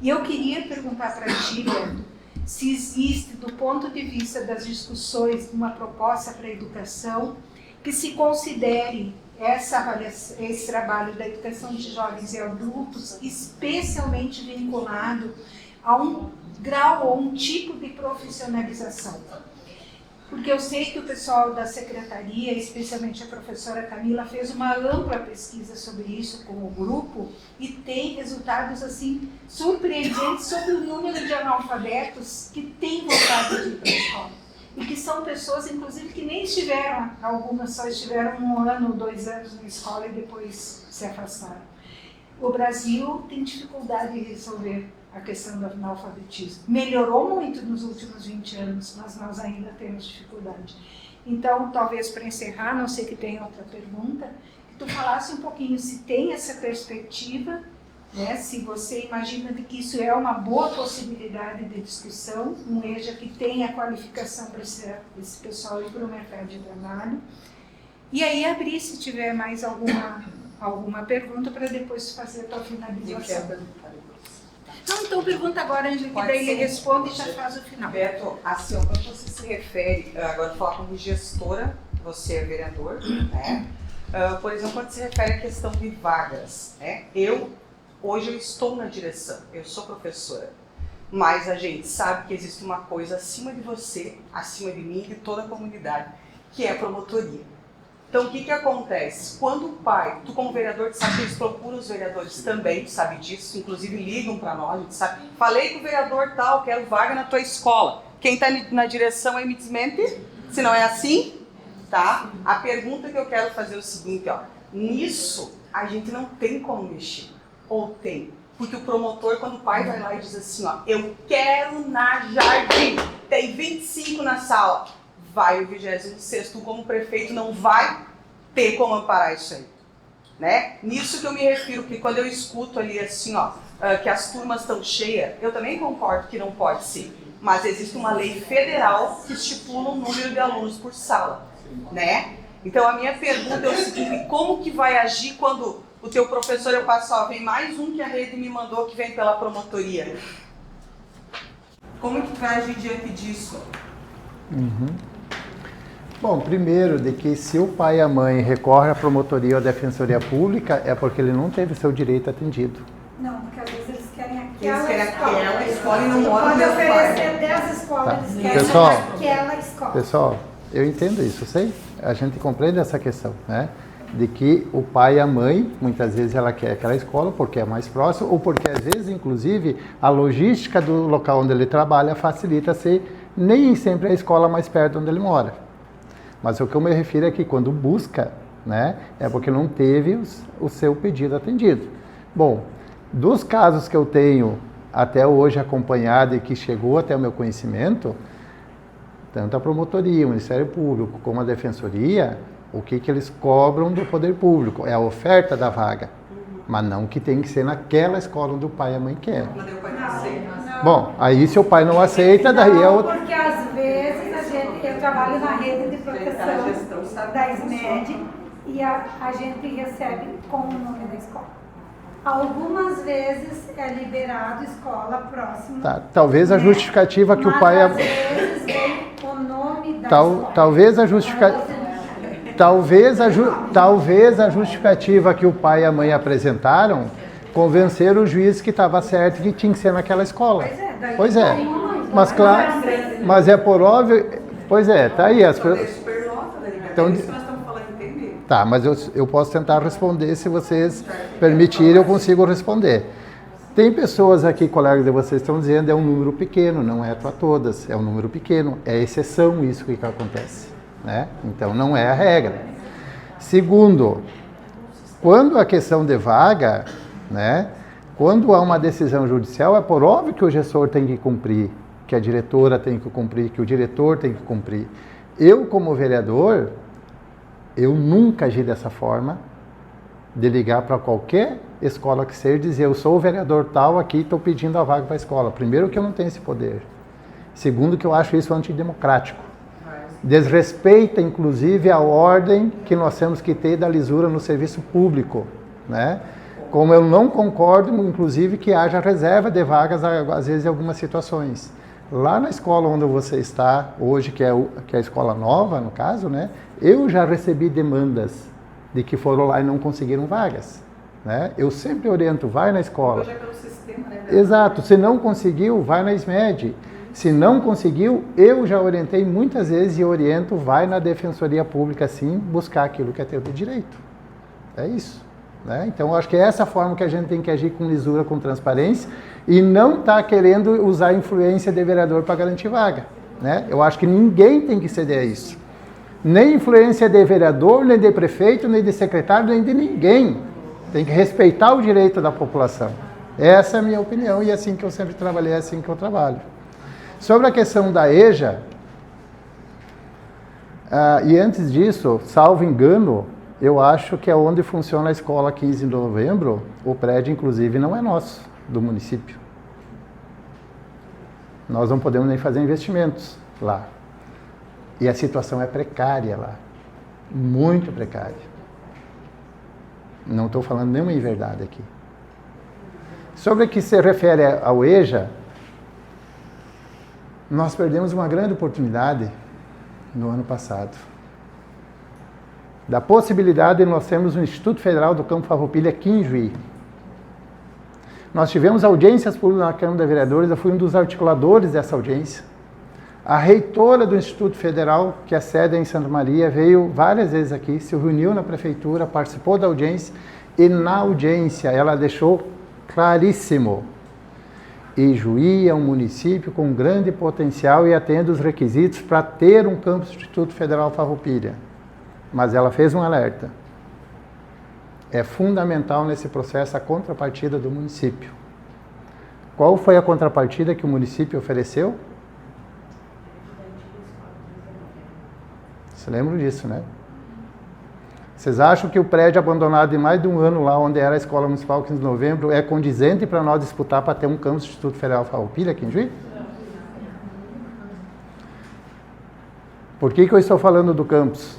E eu queria perguntar para ti, Beto, se existe, do ponto de vista das discussões, uma proposta para a educação que se considere esse trabalho da educação de jovens e adultos especialmente vinculado a um grau ou um tipo de profissionalização. Porque eu sei que o pessoal da secretaria, especialmente a professora Camila, fez uma ampla pesquisa sobre isso com o grupo e tem resultados assim surpreendentes sobre o número de analfabetos que têm vontade de ir para a escola. E que são pessoas, inclusive, que nem estiveram, algumas só estiveram 1 ano ou 2 anos na escola e depois se afastaram. O Brasil tem dificuldade de resolver a questão do analfabetismo. Melhorou muito nos últimos 20 anos, mas nós ainda temos dificuldade. Então, talvez para encerrar, não sei que tem outra pergunta, que tu falasse um pouquinho se tem essa perspectiva, né, se você imagina de que isso é uma boa possibilidade de discussão, um EJA que tenha qualificação para esse pessoal ir para o mercado de trabalho. E aí abrir, se tiver mais alguma pergunta, para depois fazer a tua finalização. Não, então pergunta agora, Angela, que daí ele responde e já faz o final. Beto, assim, quando você se refere, agora falar como gestora, você é vereador, né? Por exemplo, quando se refere à questão de vagas, né? Hoje eu estou na direção, eu sou professora, mas a gente sabe que existe uma coisa acima de você, acima de mim e de toda a comunidade, que é a promotoria. Então, o que acontece? Quando o pai, tu como vereador, tu sabe que eles procuram os vereadores também, tu sabe disso, inclusive ligam para nós, a gente sabe, falei com o vereador tal, quero vaga na tua escola. Quem está na direção aí me desmente, se não é assim, tá? A pergunta que eu quero fazer é o seguinte, ó, nisso a gente não tem como mexer, ou tem, porque o promotor, quando o pai vai lá e diz assim, ó, eu quero na Jardim, tem 25 na sala, vai o 26º, tu como prefeito não vai ter como amparar isso aí, né? Nisso que eu me refiro, porque quando eu escuto ali assim, ó, que as turmas estão cheias, eu também concordo que não pode ser, mas existe uma lei federal que estipula um número de alunos por sala, né? Então a minha pergunta é o seguinte, como que vai agir quando o teu professor, eu passo, ó, vem mais um que a rede me mandou que vem pela promotoria? Como que tu vai agir diante disso? Bom, primeiro, de que se o pai e a mãe recorrem à promotoria ou à defensoria pública, é porque ele não teve seu direito atendido. Não, porque às vezes eles querem Aquela escola e não moram no Pode mesmo bairro. oferecer 10 escolas, Tá. eles querem Pessoal, aquela escola. Pessoal, eu entendo isso, eu sei. A gente compreende essa questão, né? De que o pai e a mãe, muitas vezes ela quer aquela escola porque é mais próximo, ou porque às vezes, inclusive, a logística do local onde ele trabalha facilita ser nem sempre a escola mais perto onde ele mora. Mas o que eu me refiro é que quando busca, né, é porque não teve o seu pedido atendido. Bom, Dos casos que eu tenho até hoje acompanhado e que chegou até o meu conhecimento, tanto a promotoria, o Ministério Público, como a Defensoria, o que eles cobram do poder público? É a oferta da vaga, mas não que tem que ser naquela escola onde o pai e a mãe querem. Mas daí o pai não aceita. Bom, aí se o pai não aceita, daí é Não, outro... porque às vezes eu trabalho na rede de proteção da SMED e a gente recebe com o nome da escola. Algumas vezes é liberado escola próxima. Tá, talvez a justificativa que o pai... Às vezes vem o nome da escola. Talvez a justificativa... Talvez a justificativa que o pai e a mãe apresentaram convenceram o juiz que estava certo e que tinha que ser naquela escola. Pois é. Mas claro, mas é por óbvio. Pois é, tá aí. As É superlota, né? Então, É isso que nós estamos falando, entender. tá, mas eu posso tentar responder, se vocês permitirem, eu consigo responder. Tem pessoas aqui, colegas de vocês, estão dizendo é um número pequeno, não é para todas, é um número pequeno, é exceção isso que acontece. Né? Então não é a regra. Segundo, quando a questão de vaga, né, quando há uma decisão judicial, é por óbvio que o gestor tem que cumprir, que a diretora tem que cumprir, que o diretor tem que cumprir. Eu, como vereador, eu nunca agi dessa forma, de ligar para qualquer escola que seja e dizer, eu sou o vereador tal aqui, estou pedindo a vaga para a escola. Primeiro, que eu não tenho esse poder. Segundo, que eu acho isso antidemocrático. Desrespeita, inclusive, a ordem que nós temos que ter da lisura no serviço público, né? Como eu não concordo, inclusive, que haja reserva de vagas, às vezes, em algumas situações. Lá na escola onde você está hoje, que é a escola nova, no caso, né? Eu já recebi demandas de que foram lá e não conseguiram vagas, né? Eu sempre oriento, vai na escola. Hoje é pelo sistema, né? Exato, se não conseguiu, vai na SMED. Se não conseguiu, eu já orientei muitas vezes e oriento, vai na Defensoria Pública, sim, buscar aquilo que é teu de direito. É isso. Né? Então, eu acho que é essa forma que a gente tem que agir com lisura, com transparência, e não tá querendo usar a influência de vereador para garantir vaga. Né? Eu acho que ninguém tem que ceder a isso. Nem influência de vereador, nem de prefeito, nem de secretário, nem de ninguém. Tem que respeitar o direito da população. Essa é a minha opinião e é assim que eu sempre trabalhei, é assim que eu trabalho. Sobre a questão da EJA, e antes disso, salvo engano, eu acho que é onde funciona a escola 15 de novembro, o prédio, inclusive, não é nosso, do município. Nós não podemos nem fazer investimentos lá. E a situação é precária lá, muito precária. Não estou falando nenhuma inverdade aqui. Sobre o que se refere ao EJA, nós perdemos uma grande oportunidade no ano passado. Da possibilidade de nós termos um Instituto Federal do Campo Farroupilha aqui em Juí. Nós tivemos audiências públicas na Câmara de Vereadores, eu fui um dos articuladores dessa audiência. A reitora do Instituto Federal, que a sede é em Santa Maria, veio várias vezes aqui, se reuniu na prefeitura, participou da audiência e na audiência ela deixou claríssimo: e Juí é um município com grande potencial e atende os requisitos para ter um campus do Instituto Federal Farroupilha. Mas ela fez um alerta. É fundamental nesse processo a contrapartida do município. Qual foi a contrapartida que o município ofereceu? Você lembra disso, né? Vocês acham que o prédio abandonado de mais de um ano lá, onde era a Escola Municipal 15 de Novembro, é condizente para nós disputar para ter um campus do Instituto Federal Farroupilha aqui em Juí? Por que eu estou falando do campus?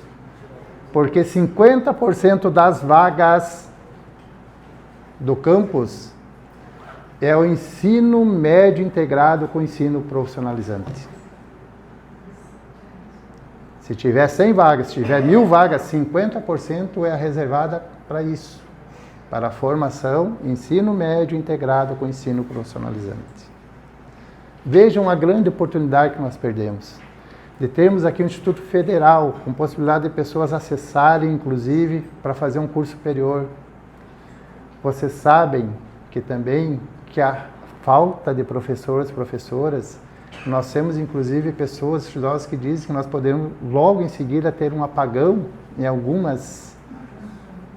Porque 50% das vagas do campus é o ensino médio integrado com ensino profissionalizante. Se tiver 100 vagas, se tiver 1.000 vagas, 50% é reservada para isso, para a formação, ensino médio integrado com ensino profissionalizante. Vejam a grande oportunidade que nós perdemos, de termos aqui um Instituto Federal, com possibilidade de pessoas acessarem, inclusive, para fazer um curso superior. Vocês sabem que também que a falta de professores e professoras, nós temos, inclusive, pessoas estudosas que dizem que nós podemos, logo em seguida, ter um apagão em algumas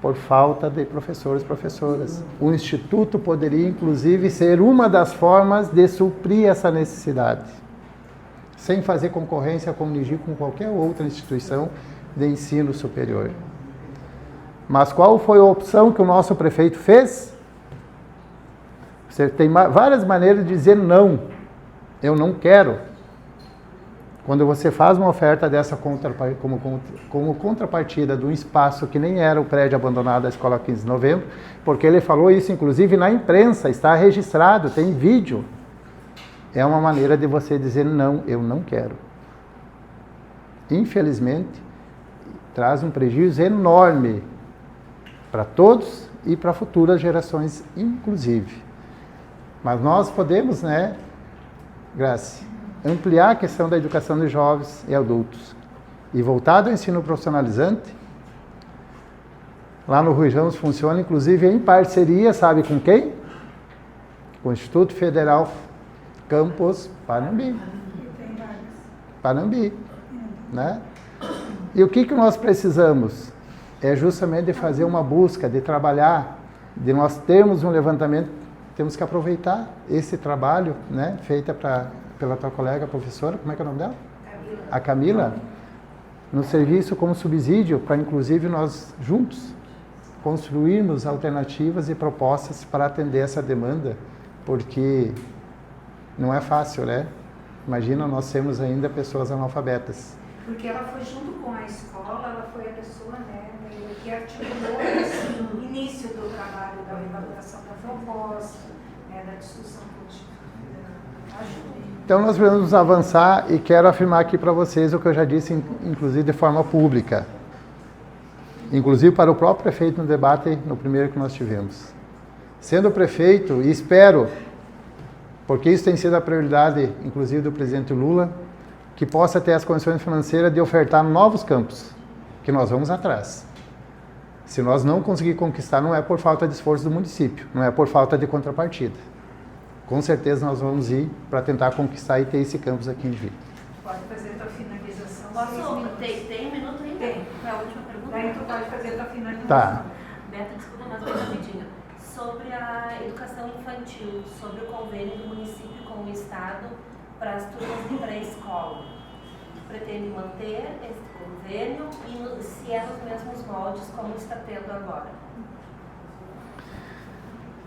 por falta de professores e professoras. O Instituto poderia, inclusive, ser uma das formas de suprir essa necessidade, sem fazer concorrência com o Unigi, com qualquer outra instituição de ensino superior. Mas qual foi a opção que o nosso prefeito fez? Você tem várias maneiras de dizer não, eu não quero. Quando você faz uma oferta dessa como contrapartida de um espaço que nem era o prédio abandonado da Escola 15 de Novembro, porque ele falou isso inclusive na imprensa, está registrado, tem vídeo. É uma maneira de você dizer não, eu não quero. Infelizmente, traz um prejuízo enorme para todos e para futuras gerações, inclusive. Mas nós podemos, né, Grace, ampliar a questão da educação de jovens e adultos. E voltado ao ensino profissionalizante, lá no Rui Ramos funciona, inclusive, em parceria, sabe com quem? Com o Instituto Federal Campus Panambi. Panambi, né? E o que nós precisamos? É justamente de fazer uma busca, de trabalhar, de nós termos um levantamento, temos que aproveitar esse trabalho, né, feito pela tua colega professora, como é que é o nome dela? Camila. A Camila, no serviço como subsídio, para inclusive nós juntos construirmos alternativas e propostas para atender essa demanda, porque não é fácil, né? Imagina nós sermos ainda pessoas analfabetas. Porque ela foi junto com a escola, ela foi a pessoa, né, que articulou esse início do trabalho da elaboração da proposta, né, da discussão constitucional. Então nós vamos avançar e quero afirmar aqui para vocês o que eu já disse, inclusive de forma pública, inclusive para o próprio prefeito no debate, no primeiro que nós tivemos. Sendo prefeito, e espero, porque isso tem sido a prioridade, inclusive do presidente Lula, que possa ter as condições financeiras de ofertar novos campos, que nós vamos atrás. Se nós não conseguir conquistar, não é por falta de esforço do município, não é por falta de contrapartida. Com certeza nós vamos ir para tentar conquistar e ter esse campus aqui em Juí. Pode fazer a tua finalização. Tem um minuto ainda? Tem. Foi a última pergunta? Daí tu pode fazer a tua finalização. Tá. Beta, desculpa, mas bem rapidinho. Sobre a educação infantil, sobre o convênio do município com o Estado para as turmas de pré-escola. Pretende manter esse convênio e se é nos mesmos moldes como está tendo agora?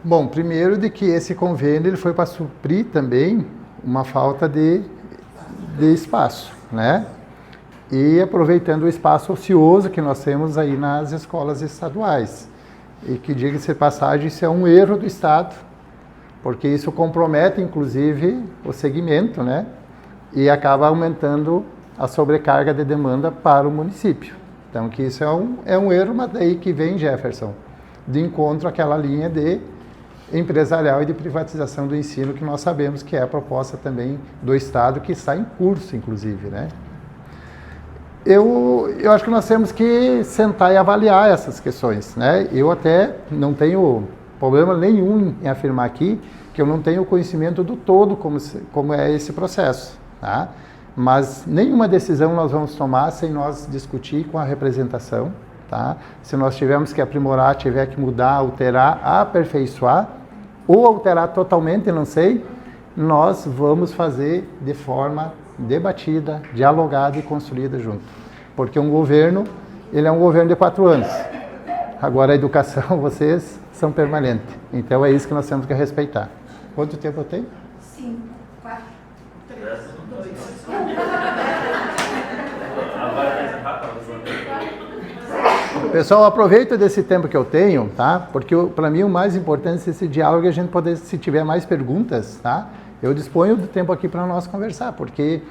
Bom, primeiro de que esse convênio ele foi para suprir também uma falta de espaço, né? E aproveitando o espaço ocioso que nós temos aí nas escolas estaduais. E que, diga-se de passagem, isso é um erro do Estado, porque isso compromete, inclusive, o segmento, né? E acaba aumentando a sobrecarga de demanda para o município. Então, que isso é um erro, mas daí que vem, Jefferson, de encontro àquela linha de empresarial e de privatização do ensino, que nós sabemos que é a proposta também do Estado, que está em curso, inclusive, né? Eu acho que nós temos que sentar e avaliar essas questões, né? Eu até não tenho problema nenhum em afirmar aqui que eu não tenho conhecimento do todo como é esse processo, tá? Mas nenhuma decisão nós vamos tomar sem nós discutir com a representação, tá? Se nós tivermos que aprimorar, tiver que mudar, alterar, aperfeiçoar, ou alterar totalmente, não sei, nós vamos fazer de forma debatida, dialogada e construída junto. Porque um governo, ele é um governo de 4 anos. Agora a educação, vocês são permanentes. Então é isso que nós temos que respeitar. Quanto tempo eu tenho? 5, 4, 3, 2. Pessoal, aproveita desse tempo que eu tenho, tá? Porque para mim o mais importante é esse diálogo e a gente poder, se tiver mais perguntas, tá? Eu disponho do tempo aqui para nós conversar, porque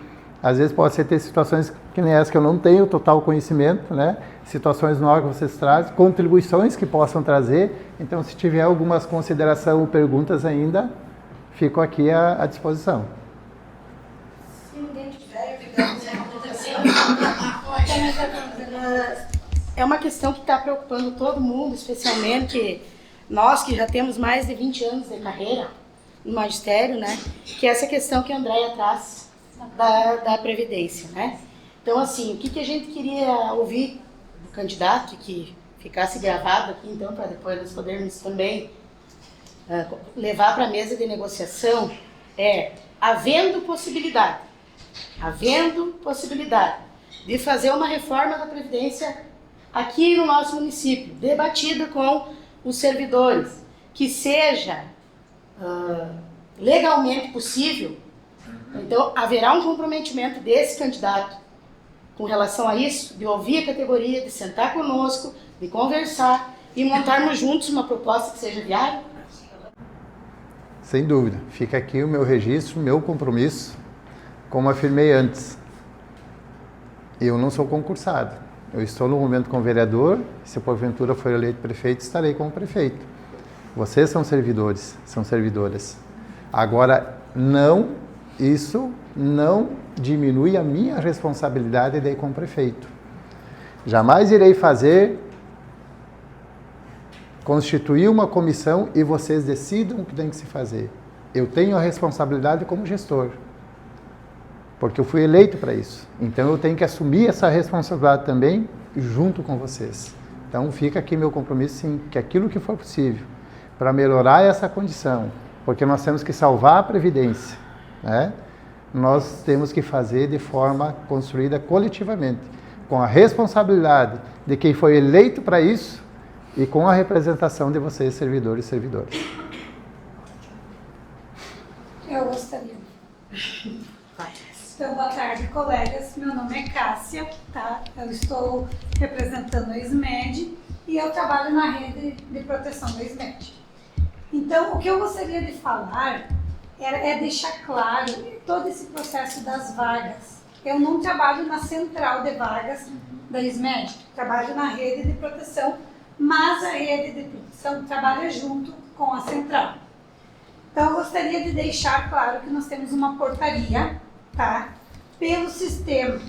às vezes pode ser ter situações que nem essa que eu não tenho total conhecimento, né? Situações novas que vocês trazem, contribuições que possam trazer. Então, se tiver algumas considerações ou perguntas ainda, fico aqui à disposição. Se ninguém tiver, é uma questão que está preocupando todo mundo, especialmente nós que já temos mais de 20 anos de carreira no magistério, né? Que é essa questão que a Andréia traz da Previdência, né? Então, assim, o que a gente queria ouvir do candidato, que ficasse gravado aqui, então, para depois nós podermos também levar para a mesa de negociação, havendo possibilidade de fazer uma reforma da Previdência aqui no nosso município, debatida com os servidores, que seja legalmente possível, então haverá um comprometimento desse candidato com relação a isso, de ouvir a categoria, de sentar conosco, de conversar e montarmos juntos uma proposta que seja viável? Sem dúvida. Fica aqui o meu registro, o meu compromisso, como afirmei antes. Eu não sou concursado. Eu estou no momento como vereador, se porventura for eleito prefeito, estarei como prefeito. Vocês são servidores, são servidoras. Agora, isso não diminui a minha responsabilidade daí como prefeito. Jamais irei constituir uma comissão e vocês decidam o que tem que se fazer. Eu tenho a responsabilidade como gestor, porque eu fui eleito para isso. Então eu tenho que assumir essa responsabilidade também junto com vocês. Então fica aqui meu compromisso, sim, que aquilo que for possível para melhorar essa condição, porque nós temos que salvar a Previdência, né? Nós temos que fazer de forma construída coletivamente, com a responsabilidade de quem foi eleito para isso e com a representação de vocês, servidores e servidoras. Eu gostaria. Então, boa tarde, colegas. Meu nome é Cássia, tá? Eu estou representando a SMED e eu trabalho na rede de proteção da SMED. Então, o que eu gostaria de falar é deixar claro todo esse processo das vagas. Eu não trabalho na central de vagas da SMED, trabalho na rede de proteção, mas a rede de proteção trabalha junto com a central. Então, eu gostaria de deixar claro que nós temos uma portaria, tá? Pelo sistema.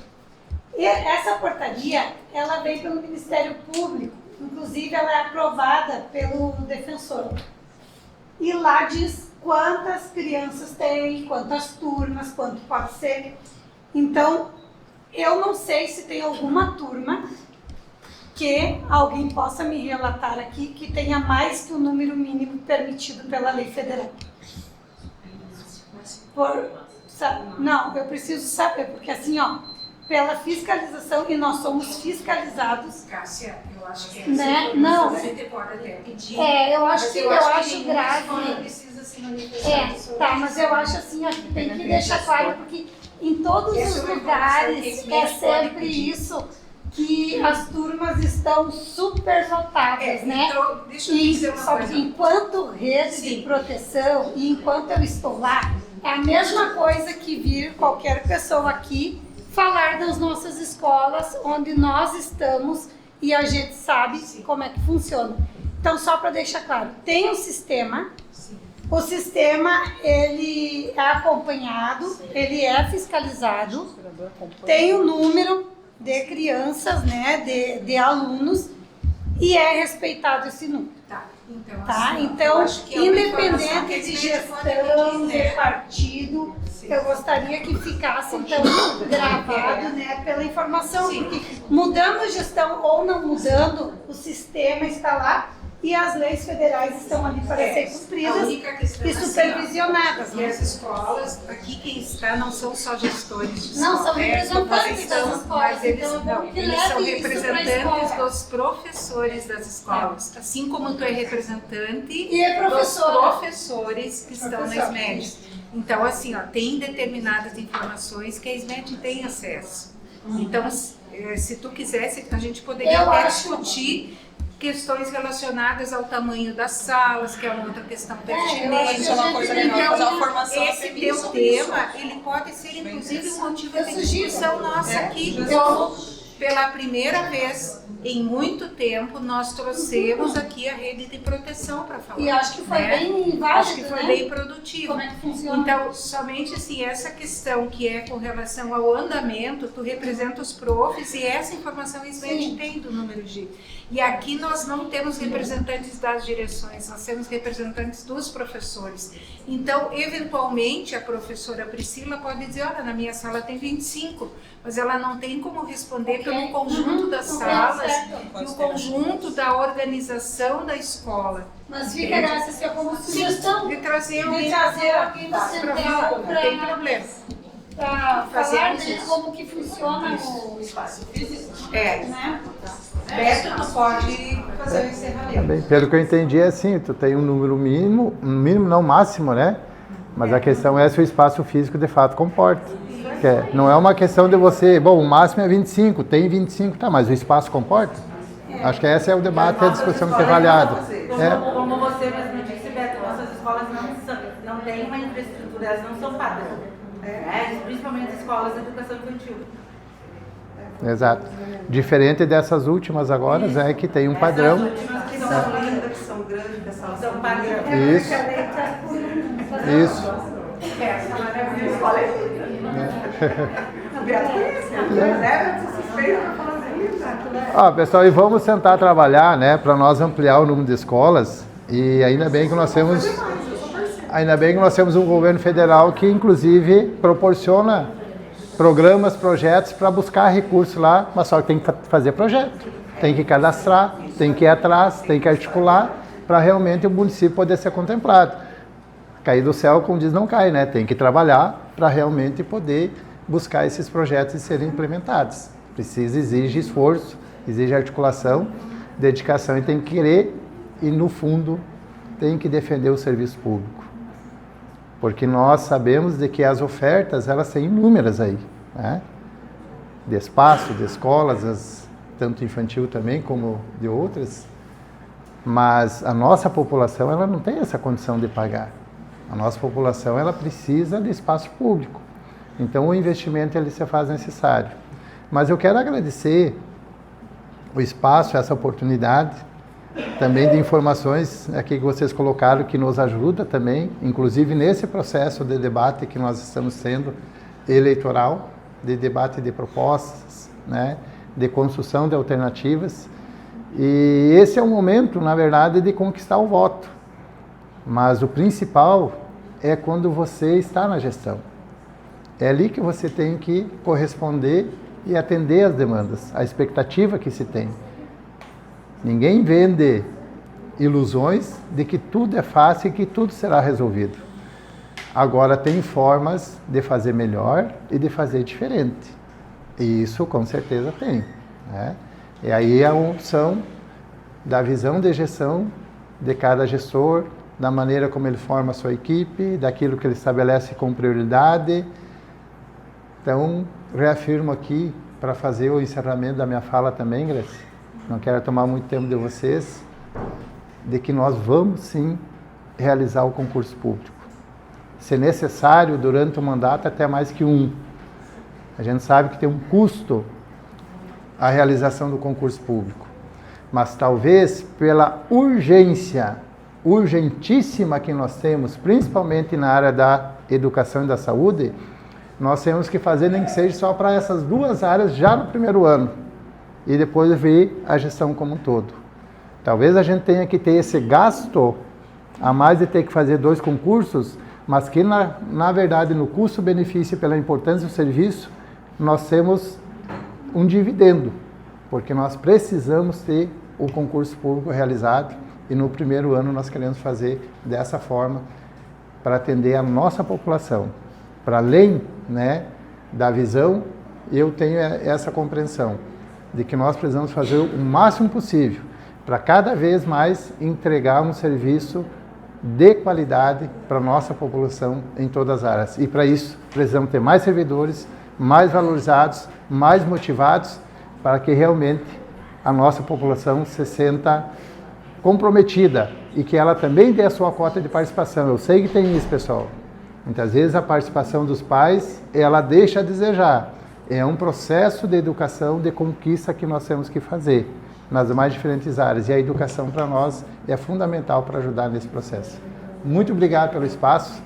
E essa portaria, ela vem pelo Ministério Público, inclusive ela é aprovada pelo defensor. E lá diz quantas crianças tem, quantas turmas, quanto pode ser. Então, eu não sei se tem alguma turma que alguém possa me relatar aqui que tenha mais que o número mínimo permitido pela lei federal. Não, eu preciso saber, porque assim, pela fiscalização, e nós somos fiscalizados. Cássia, eu acho que né? Não. Você pode até pedir. Eu acho grave. Precisa se manifestar. Tá, mas eu acho assim, tem que deixar claro, porque em todos os lugares é sempre isso, que as turmas estão superlotadas, né? Então, deixa eu dizer uma só coisa. que enquanto rede de proteção e enquanto eu estou lá, é a mesma coisa que vir qualquer pessoa aqui falar das nossas escolas, onde nós estamos e a gente sabe como é que funciona. Então, só para deixar claro, tem um sistema, o sistema ele é acompanhado, ele é fiscalizado, tem o número de crianças, né, de alunos, e é respeitado esse número. Então, Tá? assim, Então, independente de gestão, de partido, eu gostaria que ficasse, então, gravado, né, pela informação, porque mudando a gestão ou não mudando, o sistema está lá e as leis federais estão ali para ser cumpridas e supervisionadas. E as escolas, aqui quem está não são só gestores de Não, escola, são representantes das escolas, mas eles, então não, que eles são leve isso pra representantes escola. dos professores das escolas, assim como tu é representante E é dos professores que estão na SMED. Então, assim, tem determinadas informações que a SMED tem acesso. Então, se tu quisesse, a gente poderia até discutir questões relacionadas ao tamanho das salas, que é uma outra questão pertinente. Isso é uma coisa legal, fazer uma formação Esse teu tema, ele pode ser inclusive um motivo de discussão nossa aqui. Pela primeira vez em muito tempo, nós trouxemos aqui a rede de proteção para falar. E acho que foi bem válido, acho que foi né? bem produtivo. Como é que funciona? Então, somente assim, essa questão que é com relação ao andamento, tu representa os profs e essa informação a SMED tem do número de... E aqui nós não temos representantes das direções, nós temos representantes dos professores. Então, eventualmente, a professora Priscila pode dizer, olha, na minha sala tem 25, mas ela não tem como responder pelo conjunto das salas e o conjunto da organização da escola. Mas fica essa como sugestão De trazer alguém alguém do para central não tem problema. para Fazer falar isso. como que funciona o espaço físico, né? Beto, tu pode fazer o encerramento. Também, pelo que eu entendi, é assim, tu tem um número mínimo não máximo, né? Mas a questão é se o espaço físico de fato comporta. Não é uma questão de você, bom, o máximo é 25, tem 25, tá, mas o espaço comporta? Acho que esse é o debate, a discussão que é avaliada. Como você mesmo disse, Beto, nossas escolas não têm uma infraestrutura, elas não são padrão. Principalmente as escolas de educação infantil. Exato. Diferente dessas últimas agora, é que tem um padrão. Essas últimas que são lindas, que são grandes, que são padrão. Isso. Isso. Essa maravilha, escola é linda. Pessoal, e vamos tentar trabalhar, né, para nós ampliar o número de escolas. E ainda bem que nós temos um governo federal que inclusive proporciona programas, projetos para buscar recursos lá, mas só que tem que fazer projeto, tem que cadastrar, tem que ir atrás, tem que articular para realmente o município poder ser contemplado. Cair do céu, como diz, não cai, né? Tem que trabalhar para realmente poder buscar esses projetos e serem implementados. Exige esforço, exige articulação, dedicação e tem que querer e, no fundo, tem que defender o serviço público. Porque nós sabemos de que as ofertas, elas têm inúmeras aí, né? De espaço, de escolas, tanto infantil também como de outras, mas a nossa população, ela não tem essa condição de pagar. A nossa população, ela precisa de espaço público. Então, o investimento, ele se faz necessário. Mas eu quero agradecer o espaço, essa oportunidade, também de informações aqui que vocês colocaram, que nos ajuda também, inclusive nesse processo de debate que nós estamos tendo, eleitoral, de debate de propostas, né, de construção de alternativas. E esse é o momento, na verdade, de conquistar o voto. Mas o principal é quando você está na gestão. É ali que você tem que corresponder e atender as demandas, a expectativa que se tem. Ninguém vende ilusões de que tudo é fácil e que tudo será resolvido. Agora, tem formas de fazer melhor e de fazer diferente. E isso, com certeza, tem, né? E aí a opção da visão de gestão de cada gestor, da maneira como ele forma a sua equipe, daquilo que ele estabelece como prioridade. Então, reafirmo aqui, para fazer o encerramento da minha fala também, Grace, não quero tomar muito tempo de vocês, de que nós vamos sim realizar o concurso público. Se necessário, durante o mandato, até mais que um. A gente sabe que tem um custo a realização do concurso público, mas talvez pela urgência, urgentíssima que nós temos, principalmente na área da educação e da saúde, nós temos que fazer nem que seja só para essas duas áreas já no primeiro ano e depois ver a gestão como um todo. Talvez a gente tenha que ter esse gasto a mais de ter que fazer 2 concursos, mas que na verdade no custo-benefício pela importância do serviço nós temos um dividendo, porque nós precisamos ter o concurso público realizado e no primeiro ano nós queremos fazer dessa forma para atender a nossa população. Para além, né, da visão, eu tenho essa compreensão de que nós precisamos fazer o máximo possível para cada vez mais entregar um serviço de qualidade para a nossa população em todas as áreas. E para isso precisamos ter mais servidores, mais valorizados, mais motivados, para que realmente a nossa população se sinta comprometida e que ela também dê a sua cota de participação. Eu sei que tem isso, pessoal. Muitas vezes a participação dos pais, ela deixa a desejar. É um processo de educação, de conquista que nós temos que fazer nas mais diferentes áreas. E a educação para nós é fundamental para ajudar nesse processo. Muito obrigado pelo espaço.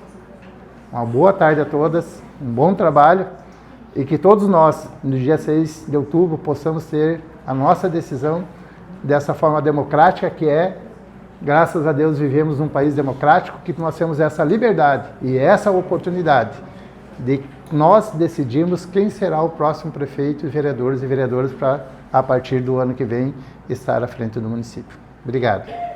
Uma boa tarde a todas, um bom trabalho e que todos nós, no dia 6 de outubro, possamos ter a nossa decisão dessa forma democrática que é. Graças a Deus vivemos num país democrático que nós temos essa liberdade e essa oportunidade de nós decidimos quem será o próximo prefeito e vereadores para, a partir do ano que vem, estar à frente do município. Obrigado.